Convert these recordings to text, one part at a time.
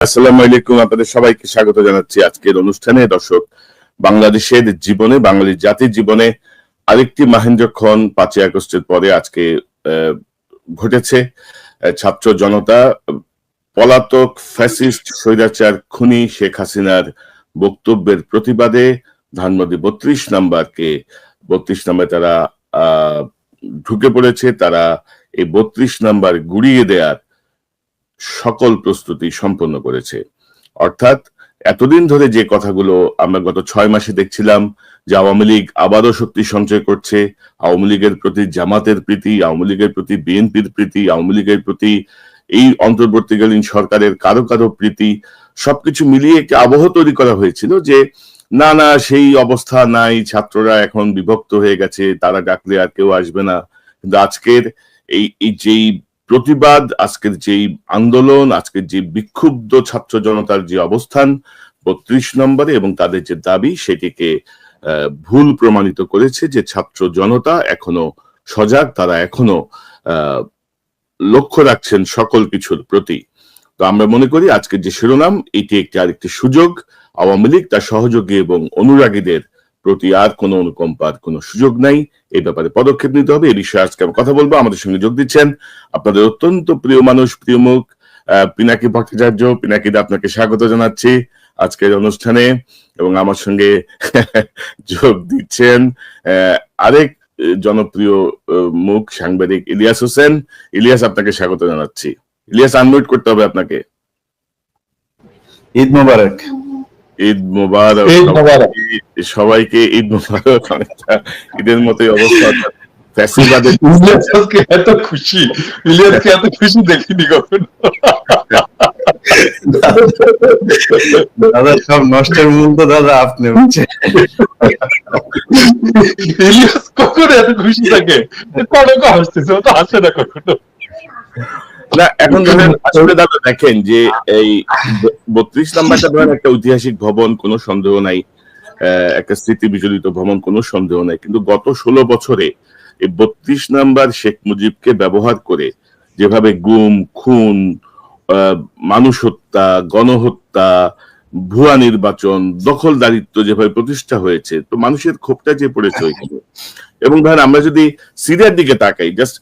আসসালামু আলাইকুম, আপনাদের সবাইকে স্বাগত জানাচ্ছি আজকের অনুষ্ঠানে। দর্শক, বাংলাদেশের জীবনে, বাঙালি জাতির জীবনে আরেকটি মাহেন্দ্রক্ষণ 5ই আগস্টের পরে আজকে ঘটেছে। ছাত্র জনতা পলাতক ফ্যাসিস্ট স্বৈরাচার খুনি শেখ হাসিনার বক্তব্যের প্রতিবাদে ধানমন্ডি 32 নম্বরে তারা ঢুকে পড়েছে। তারা এই 32 নাম্বার গুড়িয়ে দেওয়ার সকল প্রস্তুতি সম্পন্ন করেছে। অর্থাৎ এতদিন ধরে যে কথাগুলো আমরা গত 6 মাসে দেখছিলাম যে আওয়ামী লীগ আবারও শক্তি সঞ্চয় করছে, আওয়ামী লীগের প্রতি জামাতের প্রীতি, আওয়ামী লীগের প্রতি বিএনপির প্রীতি, আওয়ামী লীগের প্রতি এই অন্তর্বর্তীকালীন সরকারের কারো কারো প্রীতি, সবকিছু মিলিয়ে একটি আবহ তৈরি করা হয়েছিল যে না না সেই অবস্থা নাই, ছাত্ররা এখন বিভক্ত হয়ে গেছে, তারা ডাকলে আর কেউ আসবে না। কিন্তু আজকের এই যেই প্রতিবাদ, আজকের যেই আন্দোলন, আজকের যে বিক্ষুব্ধ ছাত্র জনতার যে অবস্থান 32 নম্বরে এবং তাদের যে দাবি, সেটিকে ভুল প্রমাণিত করেছে যে ছাত্র জনতা এখনো সজাগ, তারা এখনো লক্ষ্য রাখছেন সকল কিছুর প্রতি। তো আমরা মনে করি আজকের যে শিরোনাম, এটি আরেকটি সুযোগ। আওয়ামী লীগ তার সহযোগী এবং অনুরাগীদের প্রতি আর কোনো অনুকম্পার কোনো সুযোগ নাই, এই ব্যাপারে পদক্ষেপ নিতে হবে। এই বিষয়ে আজকে আমি কথা বলবো। আমাদের সঙ্গে যোগ দিচ্ছেন আপনাদের অত্যন্ত প্রিয় মানুষ, প্রিয় মুখ, পিনাকি ভট্টাচার্য। পিনাকিদা, আপনাকে স্বাগত জানাচ্ছি আজকের অনুষ্ঠানে। এবং আমার সঙ্গে যোগ দিচ্ছেন আরেক জনপ্রিয় মুখ, সাংবাদিক ইলিয়াস হোসেন। ইলিয়াস, আপনাকে স্বাগত জানাচ্ছি। ইলিয়াস, আনমিউট করতে হবে আপনাকে। ঈদ মোবারক। ঈদ মোবারক সবাইকে, ঈদ মোবারক। অনেকটা ঈদের মতোই অবস্থা। ফ্যাসিবাদের এত খুশি, ইলিয়াসকে এত খুশি দেখিনি কখনো। দাদা, সব নষ্টের মূল তো দাদা আপনি হচ্ছে। ইলিয়াস কখনো এত খুশি থাকে? কখনো হাসতেছে, ও তো হাসে না কখনো। না, এখন ধরেন আসলে দাদা দেখেন যে এই 32 নাম্বারটা ধরেন একটা ঐতিহাসিক ভবন, কোনো সন্দেহ নাই, একটা স্মৃতি বিজড়িত ভবন, কোনো সন্দেহ নাই। কিন্তু গত 16 বছরে এই 32 নাম্বার শেখ মুজিবকে ব্যবহার করে যেভাবে গুম, খুন, মানুষ হত্যা, গণহত্যা, ভুয়া নির্বাচন, দখলদারিত্ব যেভাবে প্রতিষ্ঠা হয়েছে, তো মানুষের ক্ষোভটা যে পড়েছে ওইখানে। এবং ধরেন আমরা যদি সিরিয়ার দিকে তাকাই, জাস্ট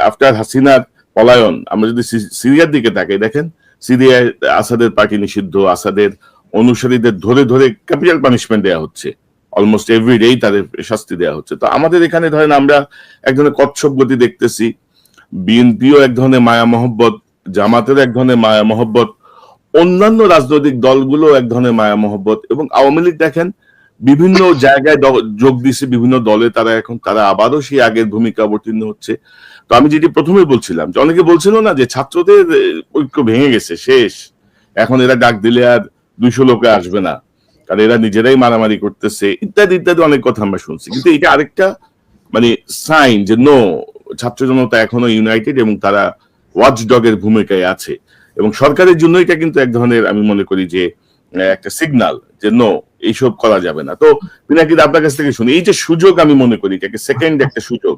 আফটার হাসিনার পলায়ন, আমরা যদি সিরিয়ার দিকে তাকাই, দেখেন সিরিয়ায় আসাদের পার্টি নিষিদ্ধ, আসাদের অনুসারীদের ধরে ধরে ক্যাপিটাল পানিশমেন্ট দেওয়া হচ্ছে, অলমোস্ট এভরিডে তাদের শাস্তি দেওয়া হচ্ছে। তো আমাদের এখানে ধরেন আমরা এক ধরনের কচ্ছপ গতি দেখতেছি। বিএনপিও এক ধরনের মায়া মহব্বত, জামাতের এক ধরনের মায়া মহব্বত, অন্যান্য রাজনৈতিক দলগুলো এক ধরনের মায়া মহব্বত, এবং আওয়ামী লীগ দেখেন বিভিন্ন জায়গায় যোগ দিচ্ছে, বিভিন্ন দলে তারা আবারও সেই আগের ভূমিকা অবতীর্ণ হচ্ছে। তো আমি যেটি প্রথমেই বলছিলাম যে অনেকে বলছিল না যে ছাত্রদের ঐক্য ভেঙে গেছে, শেষ, এখন এরা ডাক দিলে আর 200 লোকে আসবে না, কারণ এরা নিজেরাই মারামারি করতেছে, ইত্যাদি ইত্যাদি অনেক কথা আমরা শুনছি। কিন্তু এটা আরেকটা মানে সাইন যে নো, ছাত্র জনতা এখনো ইউনাইটেড এবং তারা ওয়াচডগের ভূমিকায় আছে। এবং সরকারের জন্য এটা কিন্তু এক ধরনের, আমি মনে করি যে একটা সিগন্যাল যে নো, এইসব করা যাবে না। তো পিনাকি, আপনার কাছ থেকে শুনি এই যে সুযোগ, আমি মনে করি এটাকে সেকেন্ড একটা সুযোগ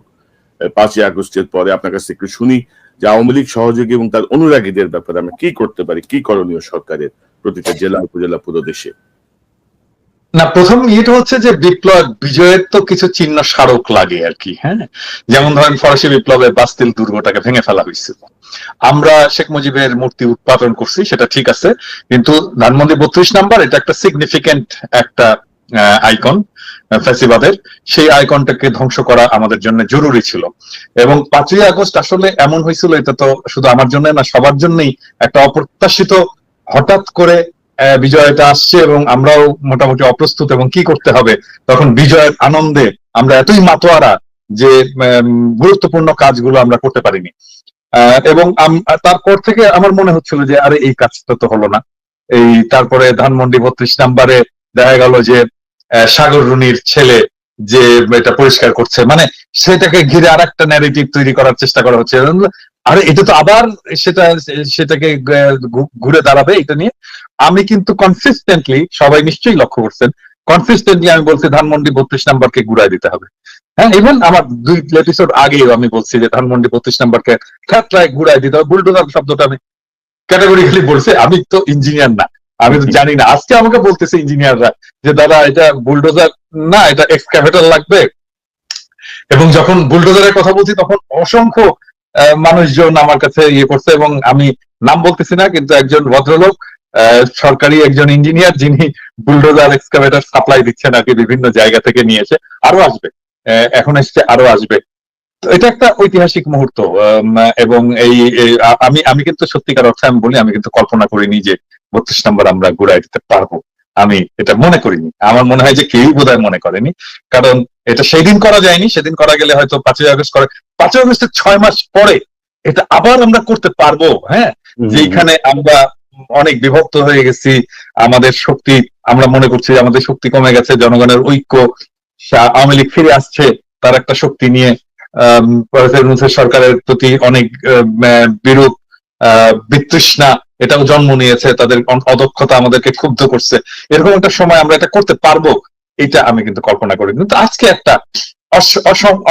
5ই আগস্টের পরে। আপনার কাছ থেকে শুনি যে আওয়ামী লীগ সহযোগী এবং তার অনুরাগীদের ব্যাপারে আমরা কি করতে পারি, কি করণীয় সরকারের প্রতিটা জেলা উপজেলা পুরো দেশে। না, প্রথম ইয়েটা হচ্ছে যে বিপ্লব বিজয়ের তো কিছু চিহ্ন স্মারক লাগে আর কি। হ্যাঁ, যেমন ধরেন ফরাসি বিপ্লবে বাস্তিল দুর্গটাকে ভেঙে ফেলা হয়েছিল, আমরা শেখ মুজিবের মূর্তি উৎপাদন করছি, সেটা ঠিক আছে। কিন্তু ধানমন্ডি 32 নাম্বার এটা একটা সিগনিফিকেন্ট একটা আইকন ফ্যাসিবাদের, সেই আইকনটাকে ধ্বংস করা আমাদের জন্য জরুরি ছিল। এবং 5ই আগস্ট আসলে এমন হয়েছিল, এটা তো শুধু আমার জন্য না, সবার জন্যই একটা অপ্রত্যাশিত, হঠাৎ করে বিজয়টা আসছে এবং আমরাও মোটামুটি অপ্রস্তুত, এবং কি করতে হবে তখন বিজয়ের আনন্দে আমরা এতই মাতোয়ারা যে গুরুত্বপূর্ণ কাজগুলো আমরা করতে পারিনি। এবং তারপর থেকে আমার মনে হচ্ছিল যে আরে এই কাজটা তো হলো না। তারপরে ধানমন্ডি 32 নাম্বারে দেখা গেল যে সাগর রুনির ছেলে যে এটা পরিষ্কার করছে, মানে সেটাকে ঘিরে আর একটা ন্যারেটিভ তৈরি করার চেষ্টা করা হচ্ছে। আরে এটা তো আবার সেটাকে ঘুরে দাঁড়াবে এটা নিয়ে। আমি কিন্তু কনসিস্টেন্টলি, সবাই নিশ্চয়ই লক্ষ্য করছেন, কনসিস্টেন্টলি আমি বলছি ধানমন্ডি 32 নাম্বারকে ঘুরাই দিতে হবে। হ্যাঁ, ইভেন আমার 2 এপিসোড আগেও আমি বলছি যে ধানমন্ডি 32 নাম্বারকে ঘুরাই দিতে হবে। বুলডোজার শব্দটা আমি ক্যাটাগরিক্যালি বলছে আমি তো ইঞ্জিনিয়ার না, আমি তো জানি না। আজকে আমাকে বলতেছে ইঞ্জিনিয়াররা যে দাদা এটা বুলডোজার না, এটা এক্সকাভেটর লাগবে। এবং যখন বুলডোজারের কথা বলছি তখন অসংখ্য মানুষজন আমার কাছে ইয়ে করছে, এবং আমি নাম বলতেছি না, কিন্তু একজন ভদ্রলোক সরকারি একজন ইঞ্জিনিয়ার যিনি বুলডোজার এক্সকাভেটর সাপ্লাই দিচ্ছেন আর কি, বিভিন্ন জায়গা থেকে নিয়ে এসে, আরো আসবে, এখন এসছে, আরো আসবে। তো এটা একটা ঐতিহাসিক মুহূর্ত। এবং আমি আমি কিন্তু সত্যিকার অর্থে আমি বলি, আমি কিন্তু কল্পনা করিনি যে 32 নম্বর আমরা ঘুরাই দিতে পারবো। আমি এটা মনে করিনি, আমার মনে হয় যে কেউ বোধহয় মনে করেনি, কারণ এটা সেই দিন করা যায়নি। সেদিন করা গেলে হয়তো 5ই আগস্ট করে, 5ই আগস্টের 6 মাস পরে এটা আবার আমরা করতে পারবো। হ্যাঁ, যেখানে আমরা অনেক বিভক্ত হয়ে গেছি, আমাদের শক্তি, আমরা মনে করছি আমাদের শক্তি কমে গেছে, জনগণের ঐক্য, আওয়ামী লীগ ফিরে আসছে তার একটা শক্তি নিয়ে, সরকারের প্রতি অনেক বিরূপ বিতৃষ্ণা এটাও জন্ম নিয়েছে, তাদের অদক্ষতা আমাদেরকে ক্ষুব্ধ করছে। এরকম একটা সময় আমরা এটা করতে পারবো, এটা আমি কিন্তু কল্পনা করি। কিন্তু আজকে একটা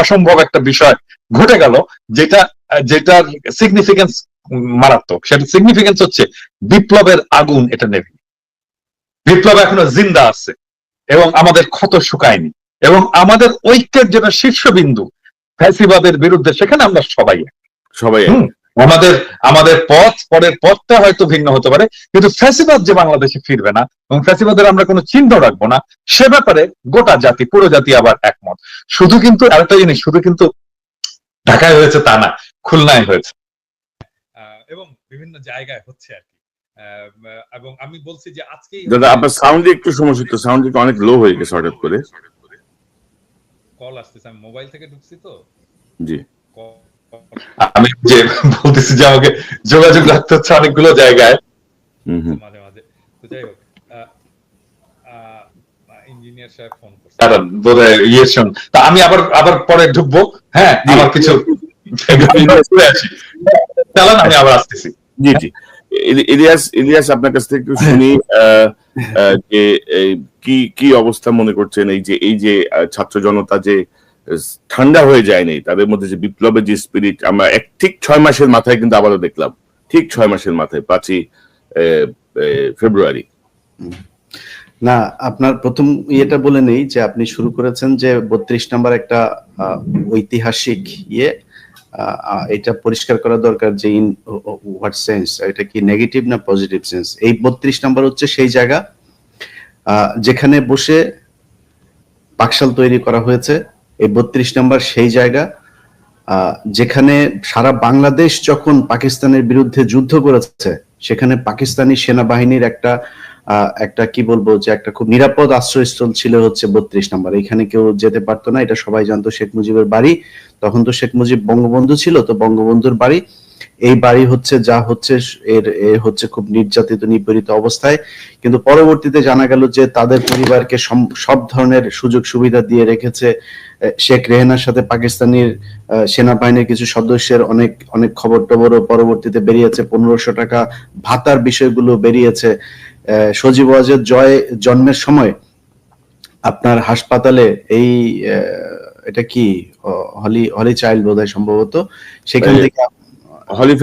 অসম্ভব একটা বিষয় ঘটে গেল, যেটার সিগনিফিকেন্স মারাত্মক। সেটা সিগনিফিকেন্স হচ্ছে বিপ্লবের আগুন এটা নেবে, বিপ্লব এখনো জিন্দা আছে এবং আমাদের ক্ষত শুকায়নি, এবং আমাদের ঐক্যের যেটা শীর্ষবিন্দু ফ্যাসিবাদের বিরুদ্ধে, সেখানে আমরা সবাই সবাই আমাদের আমাদের পরের পথটা হয়তো ভিন্ন হতে পারে, কিন্তু ফ্যাসিবাদ যে বাংলাদেশে ফিরবে না এবং ফ্যাসিবাদের আমরা কোনো চিহ্ন রাখবো না, সে ব্যাপারে গোটা জাতি, পুরো জাতি আবার একমত। শুধু কিন্তু আরেকটা জিনিস, শুধু কিন্তু ঢাকায় হয়েছে তা না, খুলনায় হয়েছে এবং বিভিন্ন জায়গায় হচ্ছে আর কি। এবং আমি বলছি যে আজকে দাদা আপনার সাউন্ড একটু সমস্যা, তো সাউন্ড অনেক লো হয়ে গেছে হঠাৎ করে। কল আসতেছে, আমি মোবাইল থেকে ঢুকছি তো। জি, আমি যে বলতেছি যে আমাকে যোগাযোগ রাখতে হচ্ছে অনেকগুলো জায়গায় মাঝে মাঝে। তো যাই হোক, ইঞ্জিনিয়ার সাহেব ফোন করছে, বোধহয় ইয়ে শুন, তা আমি আবার পরে ঢুকবো। হ্যাঁ, আমার কিছু চালান, আমি আবার আসতেছি। জি জি, ইলিয়াস আপনার কাছ থেকে একটু শুনি যে কি অবস্থা মনে করছেন, এই যে ছাত্র জনতা যে ঠান্ডা হয়ে যায়নি, তাদের মধ্যে যে বিপ্লবের যে স্পিরিট, আমরা ঠিক 6 মাসের মাথায় কিন্তু আবারও দেখলাম, ঠিক 6 মাসের মাথায় 5ই ফেব্রুয়ারি। না, আপনার প্রথম ইয়েটা বলে নেই যে আপনি শুরু করেছেন যে 32 নাম্বার একটা ঐতিহাসিক ইয়ে, এটা পরিষ্কার করা দরকার যে ইন হোয়াট সেন্স, এটা কি নেগেটিভ না পজিটিভ সেন্স। এই 32 নাম্বার হচ্ছে সেই জায়গা যেখানে বসে পাকশাল তৈরি করা হয়েছে। এই 32 নাম্বার সেই জায়গা যেখানে সারা বাংলাদেশ যখন পাকিস্তানের বিরুদ্ধে যুদ্ধ করেছে, সেখানে পাকিস্তানি সেনাবাহিনীর একটা কি বলবো যে একটা খুব নিরাপদ আশ্রয়স্থল ছিল হচ্ছে 32 নাম্বার। এখানে কেউ যেতে পারতো না, এটা সবাই জানতো। শেখ মুজিবের বাড়ি, তখন তো শেখ মুজিব বঙ্গবন্ধু ছিল, তো বঙ্গবন্ধুর বাড়ি, এই বাড়ি হচ্ছে যা হচ্ছে এর হচ্ছে খুব নির্যাতিত নিপীড়িত অবস্থায়। কিন্তু পরবর্তীতে জানা গেল যে তাদের পরিবারকে সব ধরনের সুযোগ সুবিধা দিয়ে রেখেছে। শেখ রেহানার সাথে পাকিস্তানের সেনাবাহিনীর কিছু সদস্যের অনেক অনেক খবর টবরও পরবর্তীতে বেরিয়েছে, 1500 টাকা ভাতার বিষয়গুলো বেরিয়েছে। সজীব ওয়াজেদ জন্মের সময় আপনার হাসপাতালে এই এটা কি হলি চাইল্ড বোধহয় সম্ভবত, সেখান থেকে হলি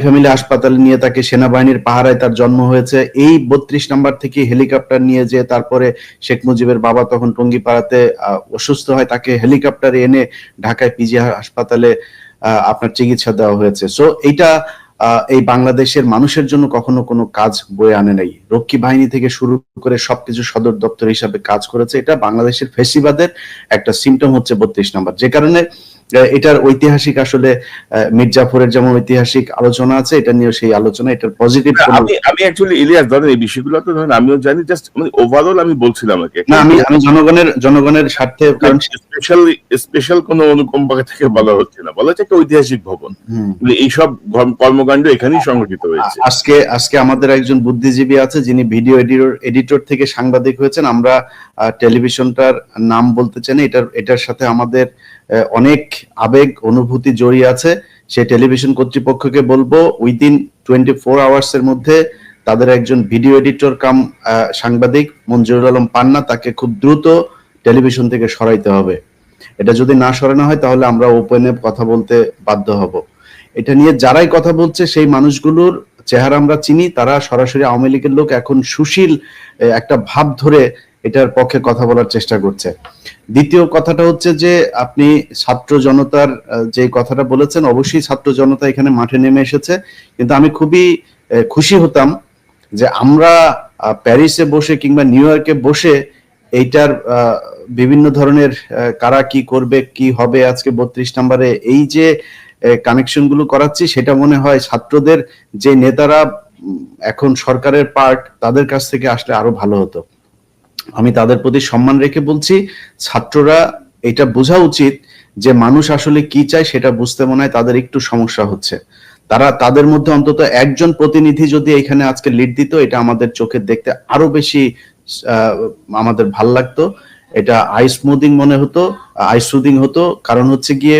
ফ্যামিলি হাসপাতালে নিয়ে তাকে সেনাবাহিনীর পাহারায় তার জন্ম হয়েছে। এই 32 নাম্বার থেকে হেলিকপ্টার নিয়ে যে তারপরে শেখ মুজিবের বাবা তখন টঙ্গিপাড়াতে অসুস্থ হয়, তাকে হেলিকপ্টারে এনে ঢাকায় পিজি হাসপাতালে আপনার চিকিৎসা দেওয়া হয়েছে। সো এইটা এই বাংলাদেশের মানুষের জন্য কখনো কোনো কাজ বয়ে আনে নাই। রক্ষী বাহিনী থেকে শুরু করে সবকিছু সদর দপ্তর হিসাবে কাজ করেছে। এটা বাংলাদেশের ফ্যাসিবাদের একটা সিমটম হচ্ছে 32 নাম্বার, যে কারণে এটার ঐতিহাসিক আসলে মির্জাফরের যেমন ঐতিহাসিক আলোচনা আছে, এটা নিয়ে সেই আলোচনা, এটার পজিটিভ। আমি অ্যাকচুয়ালি ইলিয়াস ধরেন এই বিষয়গুলো তো ধরেন আমিও জানি, জাস্ট মানে ওভারঅল আমি বলছিলাম আর কি। না, আমি জনগণের স্বার্থে, কারণ স্পেশাল কোনো অনুকম্পা থেকে বলা হচ্ছে না, বলা হচ্ছে একটা ঐতিহাসিক ভবন, এইসব কর্মকাণ্ড এখানেই সংগঠিত হয়েছে। আজকে আমাদের একজন বুদ্ধিজীবী আছে যিনি ভিডিও এডিটর থেকে সাংবাদিক হয়েছেন। আমরা টেলিভিশনটার নাম বলতে চাই না, এটার সাথে আমাদের অনেক আবেগ অনুভূতি জড়িয়ে আছে। সেই টেলিভিশন কর্তৃপক্ষকে বলবো উইদিন 24 আওয়ার্স এর মধ্যে তাদের একজন ভিডিও এডিটর কাম সাংবাদিক মঞ্জুরুল আলম পান্না, তাকে খুব দ্রুত টেলিভিশন থেকে সরাইতে হবে। এটা যদি না সরানো হয় তাহলে আমরা ওপেনে কথা বলতে বাধ্য হব। এটা নিয়ে যারাই কথা বলছে সেই মানুষগুলোর চেহারা আমরা চিনি, তারা সরাসরি আওয়ামী লীগের লোক, এখন সুশীল একটা ভাব ধরে এটার পক্ষে কথা বলার চেষ্টা করছে। দ্বিতীয় কথাটা হচ্ছে যে আপনি ছাত্র জনতার যে কথাটা বলেছেন, অবশ্যই ছাত্র জনতা এখানে মাঠে নেমে এসেছে, কিন্তু আমি খুবই খুশি হতাম যে আমরা প্যারিসে বসে কিংবা নিউ ইয়র্কে বসে এইটার বিভিন্ন ধরনের কারা কি করবে কি হবে আজকে 32 নম্বরে এই যে কানেকশন গুলো করাচ্ছি, সেটা মনে হয় ছাত্রদের যে নেতারা এখন সরকারের পার্ট, তাদের কাছ থেকে আসলে আরো ভালো হতো। আমি তাদের প্রতি সম্মান রেখে বলছি, ছাত্ররা এটা বোঝা উচিত যে মানুষ আসলে কি চায় সেটা বুঝতে মনে হয় তাদের একটু সমস্যা হচ্ছে। তারা তাদের মধ্যে অন্তত একজন প্রতিনিধি যদি এখানে আজকে লিড দিত, এটা আমাদের চোখে দেখতে আরো বেশি আমাদের ভাল লাগতো, এটা আই স্মুদিং মনে হতো, আই সুদিং হতো। কারণ হচ্ছে গিয়ে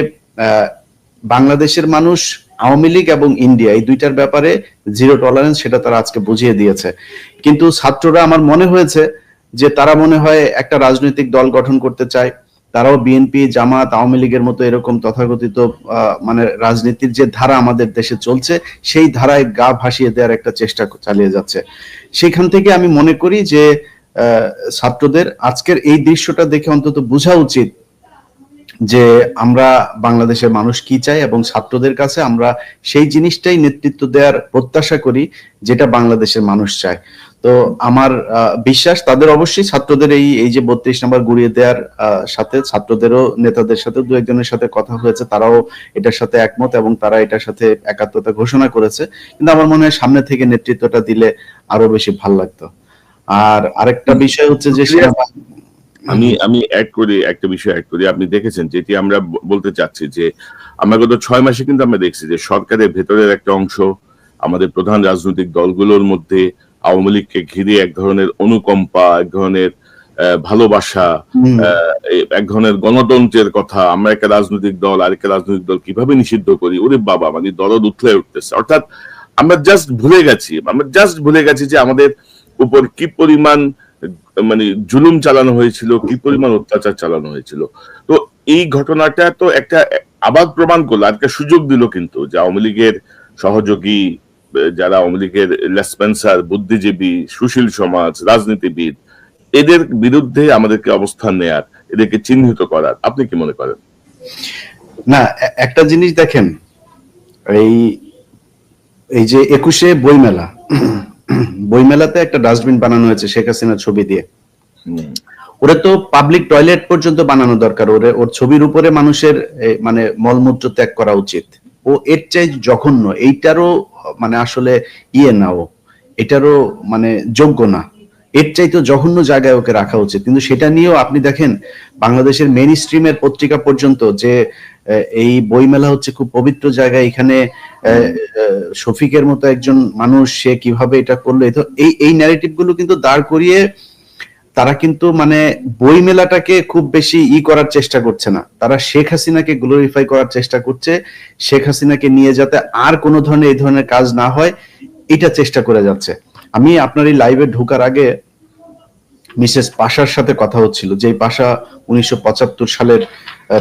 বাংলাদেশের মানুষ আওয়ামী লীগ এবং ইন্ডিয়া এই দুইটার ব্যাপারে জিরো টলারেন্স, সেটা তারা আজকে বুঝিয়ে দিয়েছে। কিন্তু ছাত্ররা আমার মনে হয়েছে যে তারা মনে হয় একটা রাজনৈতিক দল গঠন করতে চায়, তারাও বিএনপি, জামাত, আওয়ামী লীগের মতো এরকম তথাকথিত মানে রাজনীতির যে ধারা আমাদের দেশে চলছে সেই ধারায় গা ভাসিয়ে দেওয়ার একটা চেষ্টা চালিয়ে যাচ্ছে। সেখান থেকে আমি মনে করি যে ছাত্রদের আজকের এই দৃশ্যটা দেখে অন্তত বোঝা উচিত যে আমরা বাংলাদেশের মানুষ কি চাই, এবং ছাত্রদের কাছে আমরা সেই জিনিসটাই নেতৃত্ব দেওয়ার প্রত্যাশা করি যেটা বাংলাদেশের মানুষ চায়। তো আমার বিশ্বাস তাদের অবশ্যই ছাত্রদের এই যে 32 নম্বর গুড়িয়ে দেওয়ার সাথে ছাত্রদেরও নেতাদের সাথে দু একজনের সাথে কথা হয়েছে, তারাও এটার সাথে একমত এবং তারা এটার সাথে একাত্মতা ঘোষণা করেছে। কিন্তু আমার মনে হয় সামনে থেকে নেতৃত্বটা দিলে আরো বেশি ভালো লাগতো। আর আরেকটা বিষয় হচ্ছে যে আমি একটা বিষয় অ্যাড করি। আপনি দেখেছেন যেটি আমরা বলতে চাচ্ছি যে আমরা গত 6 মাসে কিন্তু আমরা দেখছি যে সরকারের ভেতরের একটা অংশ আমাদের প্রধান রাজনৈতিক দলগুলোর মধ্যে আওয়ামী লীগকে ঘিরে এক ধরনের অনুকম্পা, এক ধরনের ভালোবাসা, এক ধরনের গণতন্ত্রের কথা, আমরা একটা রাজনৈতিক দল আরেকটা রাজনৈতিক দল কিভাবে নিষিদ্ধ করি, ওরে বাবা, মানে দরদ উঠলে উঠতেছে। অর্থাৎ আমরা জাস্ট ভুলে গেছি যে আমাদের উপর কি পরিমাণ মানে জুলুম চালানো হয়েছিল, কি পরিমাণ অত্যাচার চালানো হয়েছিল। তো এই ঘটনাটা তো একটা আবার প্রমাণ করলো, একটা সুযোগ দিল কিন্তু যে আওয়ামী লীগের সহযোগী যারা আওয়ামী লীগের লেসপেন্সার, বুদ্ধিজীবী, সুশীল সমাজ, রাজনীতিবিদ, এদের বিরুদ্ধে আমাদেরকে অবস্থান নেয়ার, এদেরকে চিহ্নিত করার। আপনি কি মনে করেন? না, একটা জিনিস দেখেন, এই যে 21শে বইমেলাতে একটা ডাস্টবিন বানানো হয়েছে শেখ হাসিনার ছবি দিয়ে। ওরা তো পাবলিক টয়লেট পর্যন্ত বানানো দরকার, ওর ছবির উপরে মানুষের মানে মলমূত্র ত্যাগ করা উচিত। ও এর চাই জঘন্য, এইটারও মানে আসলে না, ও এটারও মানে যোগ্য না, এর চাইতে জঘন্য জায়গায় ওকে রাখা উচিত। কিন্তু সেটা নিয়েও আপনি দেখেন বাংলাদেশের মেইন স্ট্রিমের পত্রিকা পর্যন্ত যে এই বইমেলা হচ্ছে খুব পবিত্র জায়গায়, এখানে শফিকের মতো একজন মানুষ সে কিভাবে এটা করলো, এই ন্যারেটিভ গুলো কিন্তু দাঁড় করিয়ে তারা কিন্তু মানে বই মেলাটাকে খুব বেশি করার চেষ্টা করছে না, তারা শেখ হাসিনাকে গ্লোরিফাই করার চেষ্টা করছে, শেখ হাসিনাকে নিয়ে যাতে আর কোনো ধরনের এই ধরনের কাজ না হয় এটা চেষ্টা করে যাচ্ছে। আমি আপনার এই লাইভে ঢোকার আগে মিসেস পাশার সাথে কথা হচ্ছিল, যে পাশা 1975 সালের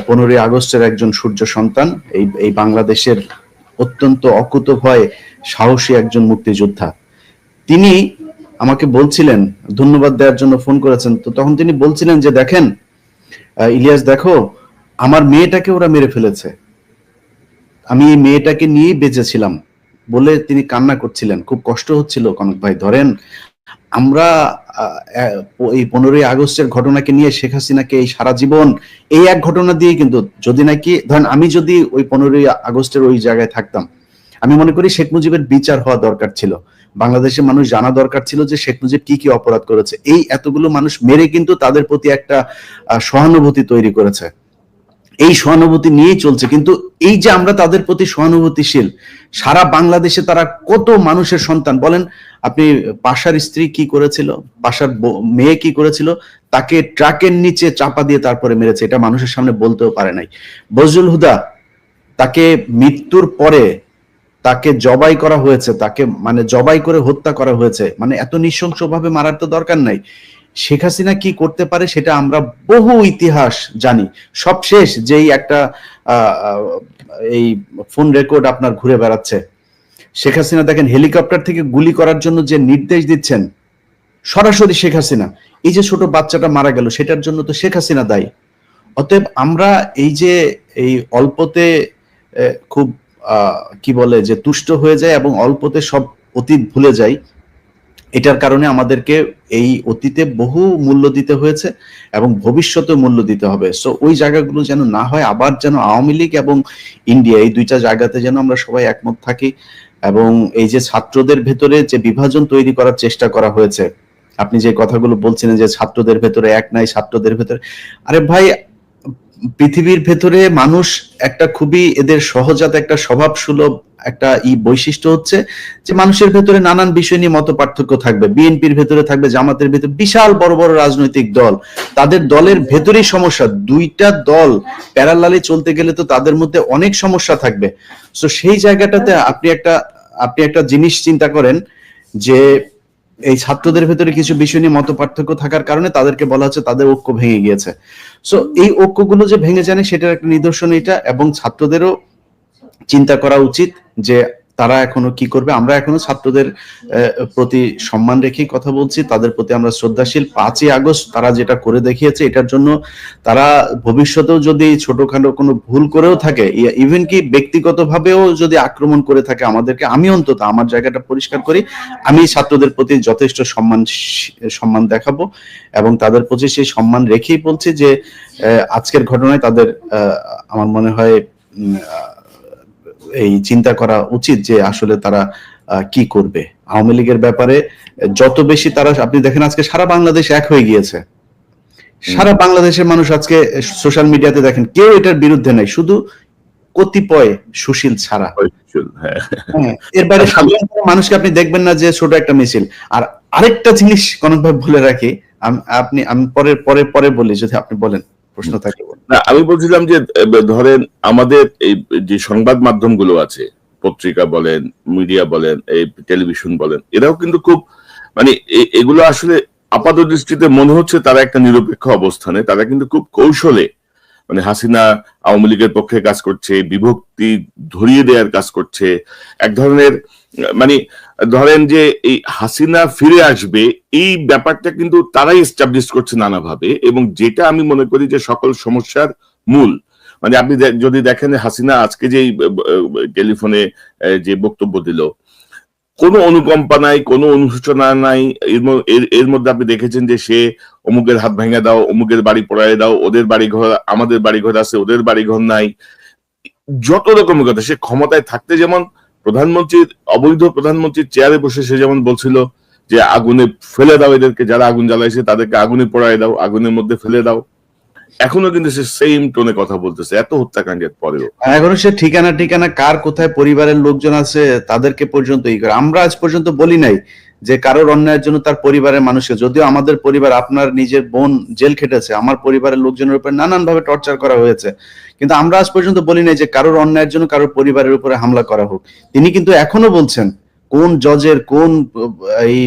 15ই আগস্টের একজন সূর্য সন্তান, এই বাংলাদেশের অত্যন্ত অকুতোভয় সাহসী একজন মুক্তিযোদ্ধা। তিনি আমাকে বলছিলেন, ধন্যবাদ দেওয়ার জন্য ফোন করেছেন, তো তখন তিনি বলছিলেন যে দেখেন ইলিয়াস, দেখো আমার মেয়েটাকে ওরা মেরে ফেলেছে, আমি এই মেয়েটাকে নিয়েই বেঁচেছিলাম বলে তিনি কান্না করছিলেন, খুব কষ্ট হচ্ছিল। কনক ভাই, ধরেন আমরা এই 15ই আগস্টের ঘটনাকে নিয়ে শেখ হাসিনাকে এই সারা জীবন এই এক ঘটনা দিয়ে, কিন্তু যদি নাকি ধরেন আমি যদি ওই 15ই আগস্টের ওই জায়গায় থাকতাম, আমি মনে করি শেখ মুজিবের বিচার হওয়া দরকার ছিল, বাংলাদেশের মানুষ জানা দরকার ছিল যে শেখ মুজিব কি কি অপরাধ করেছে। এই এতগুলো মানুষ মেরে কিন্তু তাদের প্রতি একটা সহানুভূতি তৈরি করেছে, এই সহানুভূতি নিয়েই চলছে। কিন্তু এই যে আমরা তাদের প্রতি সহানুভূতিশীল, সারা বাংলাদেশে তারা কত মানুষের সন্তান বলেন আপনি, পাশার স্ত্রী কি করেছিল, পাশার মেয়ে কি করেছিল, তাকে ট্রাকের নিচে চাপা দিয়ে তারপরে মেরেছে, এটা মানুষের সামনে বলতেও পারে নাই। বজলুল হুদা, তাকে মৃত্যুর পরে তাকে জবাই করা হয়েছে, তাকে মানে জবাই করে হত্যা করা হয়েছে, মানে এত নৃশংসভাবে মারার তো দরকার নাই। শেখ হাসিনা কি করতে পারে সেটা আমরা বহু ইতিহাস জানি। সবশেষ যেই একটা এই ফোন রেকর্ড আপনার ঘুরে বেড়াচ্ছে। শেখ হাসিনা দেখেন হেলিকপ্টার থেকে গুলি করার জন্য যে নির্দেশ দিচ্ছেন সরাসরি শেখ হাসিনা। এই যে ছোট বাচ্চাটা মারা গেল সেটার জন্য তো শেখ হাসিনা দায়ী। অতএব আমরা এই যে এই অল্পতে খুব কি বলে যে তুষ্ট হয়ে যায় এবং অল্পতে সব অতীত ভুলে যাই, এটার কারণে আমাদেরকে এই অতীতে বহু মূল্য দিতে হয়েছে এবং ভবিষ্যতে মূল্য দিতে হবে। সো ওই জায়গাগুলো যেন না হয়, আবার যেন আওয়ামী লীগ এবং ইন্ডিয়া এই দুইটা জায়গাতে যেন আমরা সবাই একমত থাকি। এবং এই যে ছাত্রদের ভেতরে যে বিভাজন তৈরি করার চেষ্টা করা হয়েছে, আপনি যে কথাগুলো বলছিলেন যে ছাত্রদের ভেতরে এক নাই, ছাত্রদের ভেতরে, আরে ভাই পৃথিবীর ভেতরে মানুষ একটা খুবই এদের সহজাত একটা স্বভাব সুলভ একটা বৈশিষ্ট্য হচ্ছে যে মানুষের ভেতরে নানান বিষয় নিয়ে মত পার্থক্য থাকবে। বিএনপির ভেতরে থাকবে, জামাতের ভেতরে, বিশাল বড় বড় রাজনৈতিক দল, তাদের দলের ভেতরেই সমস্যা। দুইটা দল প্যারালালি চলতে গেলে তো তাদের মধ্যে অনেক সমস্যা থাকবে। তো সেই জায়গাটাতে আপনি একটা জিনিস চিন্তা করেন যে এই ছাত্রদের ভেতরে কিছু বিষয় নিয়ে মত পার্থক্য থাকার কারণে তাদেরকে বলা হচ্ছে তাদের ঐক্য ভেঙে গিয়েছে। সো এই ঐক্যগুলো যে ভেঙে যায়নি সেটার একটা নিদর্শন এটা। এবং ছাত্রদেরও চিন্তা করা উচিত যে তারা এখনো কি করবে। আমরা এখনো ছাত্রদের প্রতি সম্মান রেখেই কথা বলছি, তাদের প্রতি আমরা শ্রদ্ধাশীল। 5ই আগস্ট তারা যেটা করে দেখিয়েছে, এটার জন্য তারা ভবিষ্যতেও যদি ছোটখাটো কোনো ভুল করেও থাকে, ইভেন কি ব্যক্তিগতভাবেও যদি আক্রমণ করে থাকে আমাদেরকে, আমি অন্তত আমার জায়গাটা পরিষ্কার করি, আমি ছাত্রদের প্রতি যথেষ্ট সম্মান দেখাবো এবং তাদের প্রতি সেই সম্মান রেখেই বলছি যে আজকের ঘটনায় তাদের আমার মনে হয় এই চিন্তা করা উচিত যে আসলে তারা কি করবে। আওয়ামী লীগের ব্যাপারে যত বেশি তারা, আপনি দেখেন আজকে সারা বাংলাদেশ এক হয়ে গিয়েছে, সারা বাংলাদেশের মানুষ আজকে সোশ্যাল মিডিয়াতে দেখেন কেউ এটার বিরুদ্ধে নাই, শুধু কতিপয় সুশীল ছাড়া। এর বাইরে সাধারণ মানুষকে আপনি দেখবেন না যে ছোট একটা মিছিল। আর আরেকটা জিনিস কনকভাবে বলে রাখি, আমি পরে বলি, যদি আপনি বলেন প্রশ্ন থাকে। না, আমি বলছিলাম যে ধরেন আমাদের এই যে সংবাদ মাধ্যমগুলো আছে, পত্রিকা বলেন, মিডিয়া বলেন, এই টেলিভিশন বলেন, এরাও কিন্তু খুব মানে এগুলো আসলে আপাত দৃষ্টিতে মনে হচ্ছে তারা একটা নিরপেক্ষ অবস্থানে, তারা কিন্তু খুব কৌশলে মানে হাসিনা আওয়ামী লীগের পক্ষে কাজ করছে, বিভক্তি ধরিয়ে দেওয়ার কাজ করছে, এক ধরনের মানে ধরেন যে এই হাসিনা ফিরে আসবে এই ব্যাপারটা কিন্তু তারাই এস্টাবলিশ করছে নানাভাবে। এবং যেটা আমি মনে করি যে সকল সমস্যার মূল, মানে আপনি যদি দেখেন হাসিনা আজকে যে টেলিফোনে যে বক্তব্য দিল, কোনো অনুকম্পা নাই, কোনো অনুশোচনা নাই। এর মধ্যে আপনি দেখেছেন যে সে অমুকের হাত ভেঙে দাও, অমুকের বাড়ি পোড়ায় দাও, ওদের বাড়ি ঘর, আমাদের বাড়ি ঘর আছে, ওদের বাড়ি ঘর নাই, যত রকমের কথা। সে ক্ষমতায় থাকতে যেমন প্রধানমন্ত্রীর, অবৈধ প্রধানমন্ত্রীর চেয়ারে বসে সে যেমন বলছিল যে আগুনে ফেলে দাও এদেরকে, যারা আগুন জ্বালাইছে তাদেরকে আগুনে পোড়ায় দাও, আগুনের মধ্যে ফেলে দাও, এখনো কিন্তু সে সেম টোনে কথা বলতেছে এত হত্যাকাণ্ডের পরেও। এখনো সে ঠিকানা কার কোথায় পরিবারের লোকজন আছে তাদেরকে পর্যন্ত ই করে। আমরা আজ পর্যন্ত বলি নাই যে কারোর অন্যায়ের জন্য তার পরিবারের মানুষকে, যদিও আমাদের পরিবার, আপনার নিজের বোন জেল খেটেছে, আমার পরিবারের লোকজনের উপর নানান ভাবে টর্চার করা হয়েছে, কিন্তু আমরা আজ পর্যন্ত বলি নাই যে কারোর অন্যায়ের জন্য কারোর পরিবারের উপরে হামলা করা হোক। তিনি কিন্তু এখনো বলছেন কোন জজের, কোন এই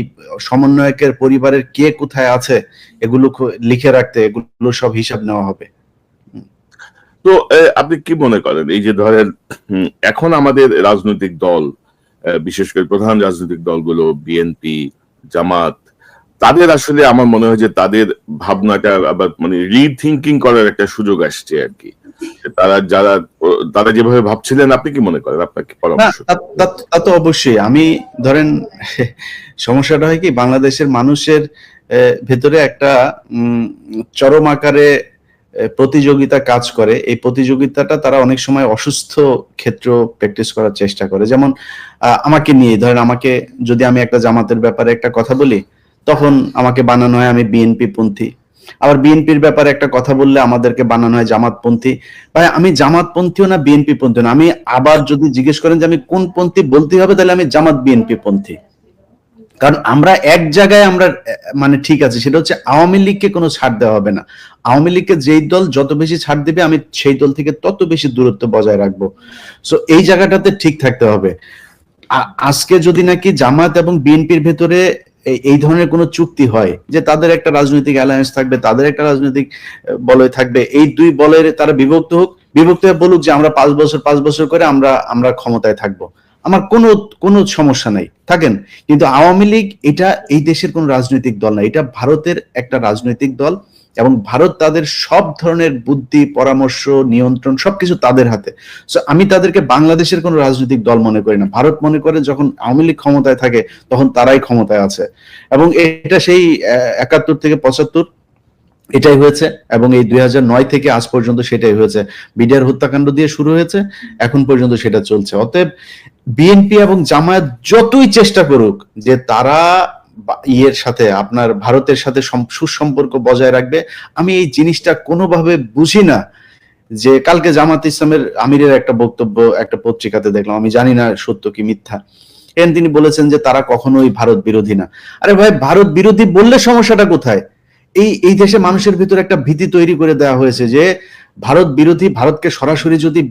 সমন্বয়কের পরিবারের কে কোথায় আছে এগুলো লিখে রাখতে, এগুলো সব হিসাব নেওয়া হবে। তো আপনি কি মনে করেন এই যে ধরেন এখন আমাদের রাজনৈতিক দল, বিশেষ করে প্রধান রাজনৈতিক দলগুলো বিএনপি, জামাত, তাদের আসলে আমার মনে হয় যে তাদের ভাবনাটা আবার মানে রিথিঙ্কিং করার একটা সুযোগ আসছে আর কি। তারা যেভাবে ভাবছিলেন, আপনি কি মনে করেন, আপনার কি পরামর্শ? তা তো অবশ্যই। আমি ধরেন সমস্যাটা হয় কি, বাংলাদেশের মানুষের ভেতরে একটা চরম আকারে প্রতিযোগিতা কাজ করে। এই প্রতিযোগিতাটা তারা অনেক সময় অসুস্থ ক্ষেত্র প্র্যাকটিস করার চেষ্টা করে। যেমন আমাকে নিয়ে ধরেন, আমাকে যদি আমি একটা জামাতের ব্যাপারে একটা কথা বলি, তখন আমাকে বানানো হয় আমি বিএনপি পন্থী। আবার বিএনপির ব্যাপারে একটা কথা বললে আমাদেরকে বানানো হয় জামাতপন্থী। ভাই আমি জামাতপন্থীও না, বিএনপি পন্থীও না। আমি আবার যদি জিজ্ঞেস করেন যে আমি কোন পন্থী বলতে হবে, তাহলে আমি জামাত বিএনপি পন্থী। কারণ আমরা এক জায়গায় আমরা মানে ঠিক আছে, সেটা হচ্ছে আওয়ামী লীগকে কোনো ছাড় দেওয়া হবে না। আওয়ামী লীগকে যেই দল যত বেশি ছাড় দেবে, আমি সেই দল থেকে তত বেশি দূরত্ব বজায় রাখবো। সো এই জায়গাটাতে ঠিক থাকতে হবে। আজকে যদি নাকি জামাত এবং বিএনপির ভেতরে এই ধরনের কোনো চুক্তি হয় যে তাদের একটা রাজনৈতিক অ্যালায়েন্স থাকবে, তাদের একটা রাজনৈতিক বলয় থাকবে, এই দুই বলয়ের তারা বিভক্ত হোক, বিভক্ত হয়ে বলুক যে আমরা 5 বছর করে আমরা ক্ষমতায় থাকবো, আমার কোনো সমস্যা নাই, থাকেন। কিন্তু আওয়ামী লীগ এটা এই দেশের কোন রাজনৈতিক দল না, এটা ভারতের একটা রাজনৈতিক দল, এবং ভারত তাদের সব ধরনের বুদ্ধি, পরামর্শ, নিয়ন্ত্রণ সবকিছু তাদের হাতে। সো আমি তাদেরকে বাংলাদেশের কোন রাজনৈতিক দল মনে করি না। ভারত মনে করে যখন আওয়ামী লীগ ক্ষমতায় থাকে তখন তারাই ক্ষমতায় আছে, এবং এটা সেই 71 থেকে 75 এটাই হয়েছে, এবং এই 2009 থেকে আজ পর্যন্ত সেটাই হয়েছে। বিডিআর হত্যাকাণ্ড দিয়ে শুরু হয়েছে, এখন পর্যন্ত সেটা চলছে। অতএব বিএনপি এবং জামায়াত যতই চেষ্টা করুক যে তারা ইয়ের সাথে, আপনার ভারতের সাথে সুসম্পর্ক বজায় রাখবে, আমি এই জিনিসটা কোনোভাবে বুঝি না। যে কালকে জামাত ইসলামের আমিরের একটা বক্তব্য একটা পত্রিকাতে দেখলাম, আমি জানি না সত্য কি মিথ্যা, তিনি বলেছেন যে তারা কখনোই ভারত বিরোধী না। আরে ভাই, ভারত বিরোধী বললে সমস্যাটা কোথায়? এই দেশে মানুষের ভিতরে একটা ভীতি তৈরি করে দেওয়া হয়েছে যে ভারত বিরোধী, ভারতকে সরাসরি যদি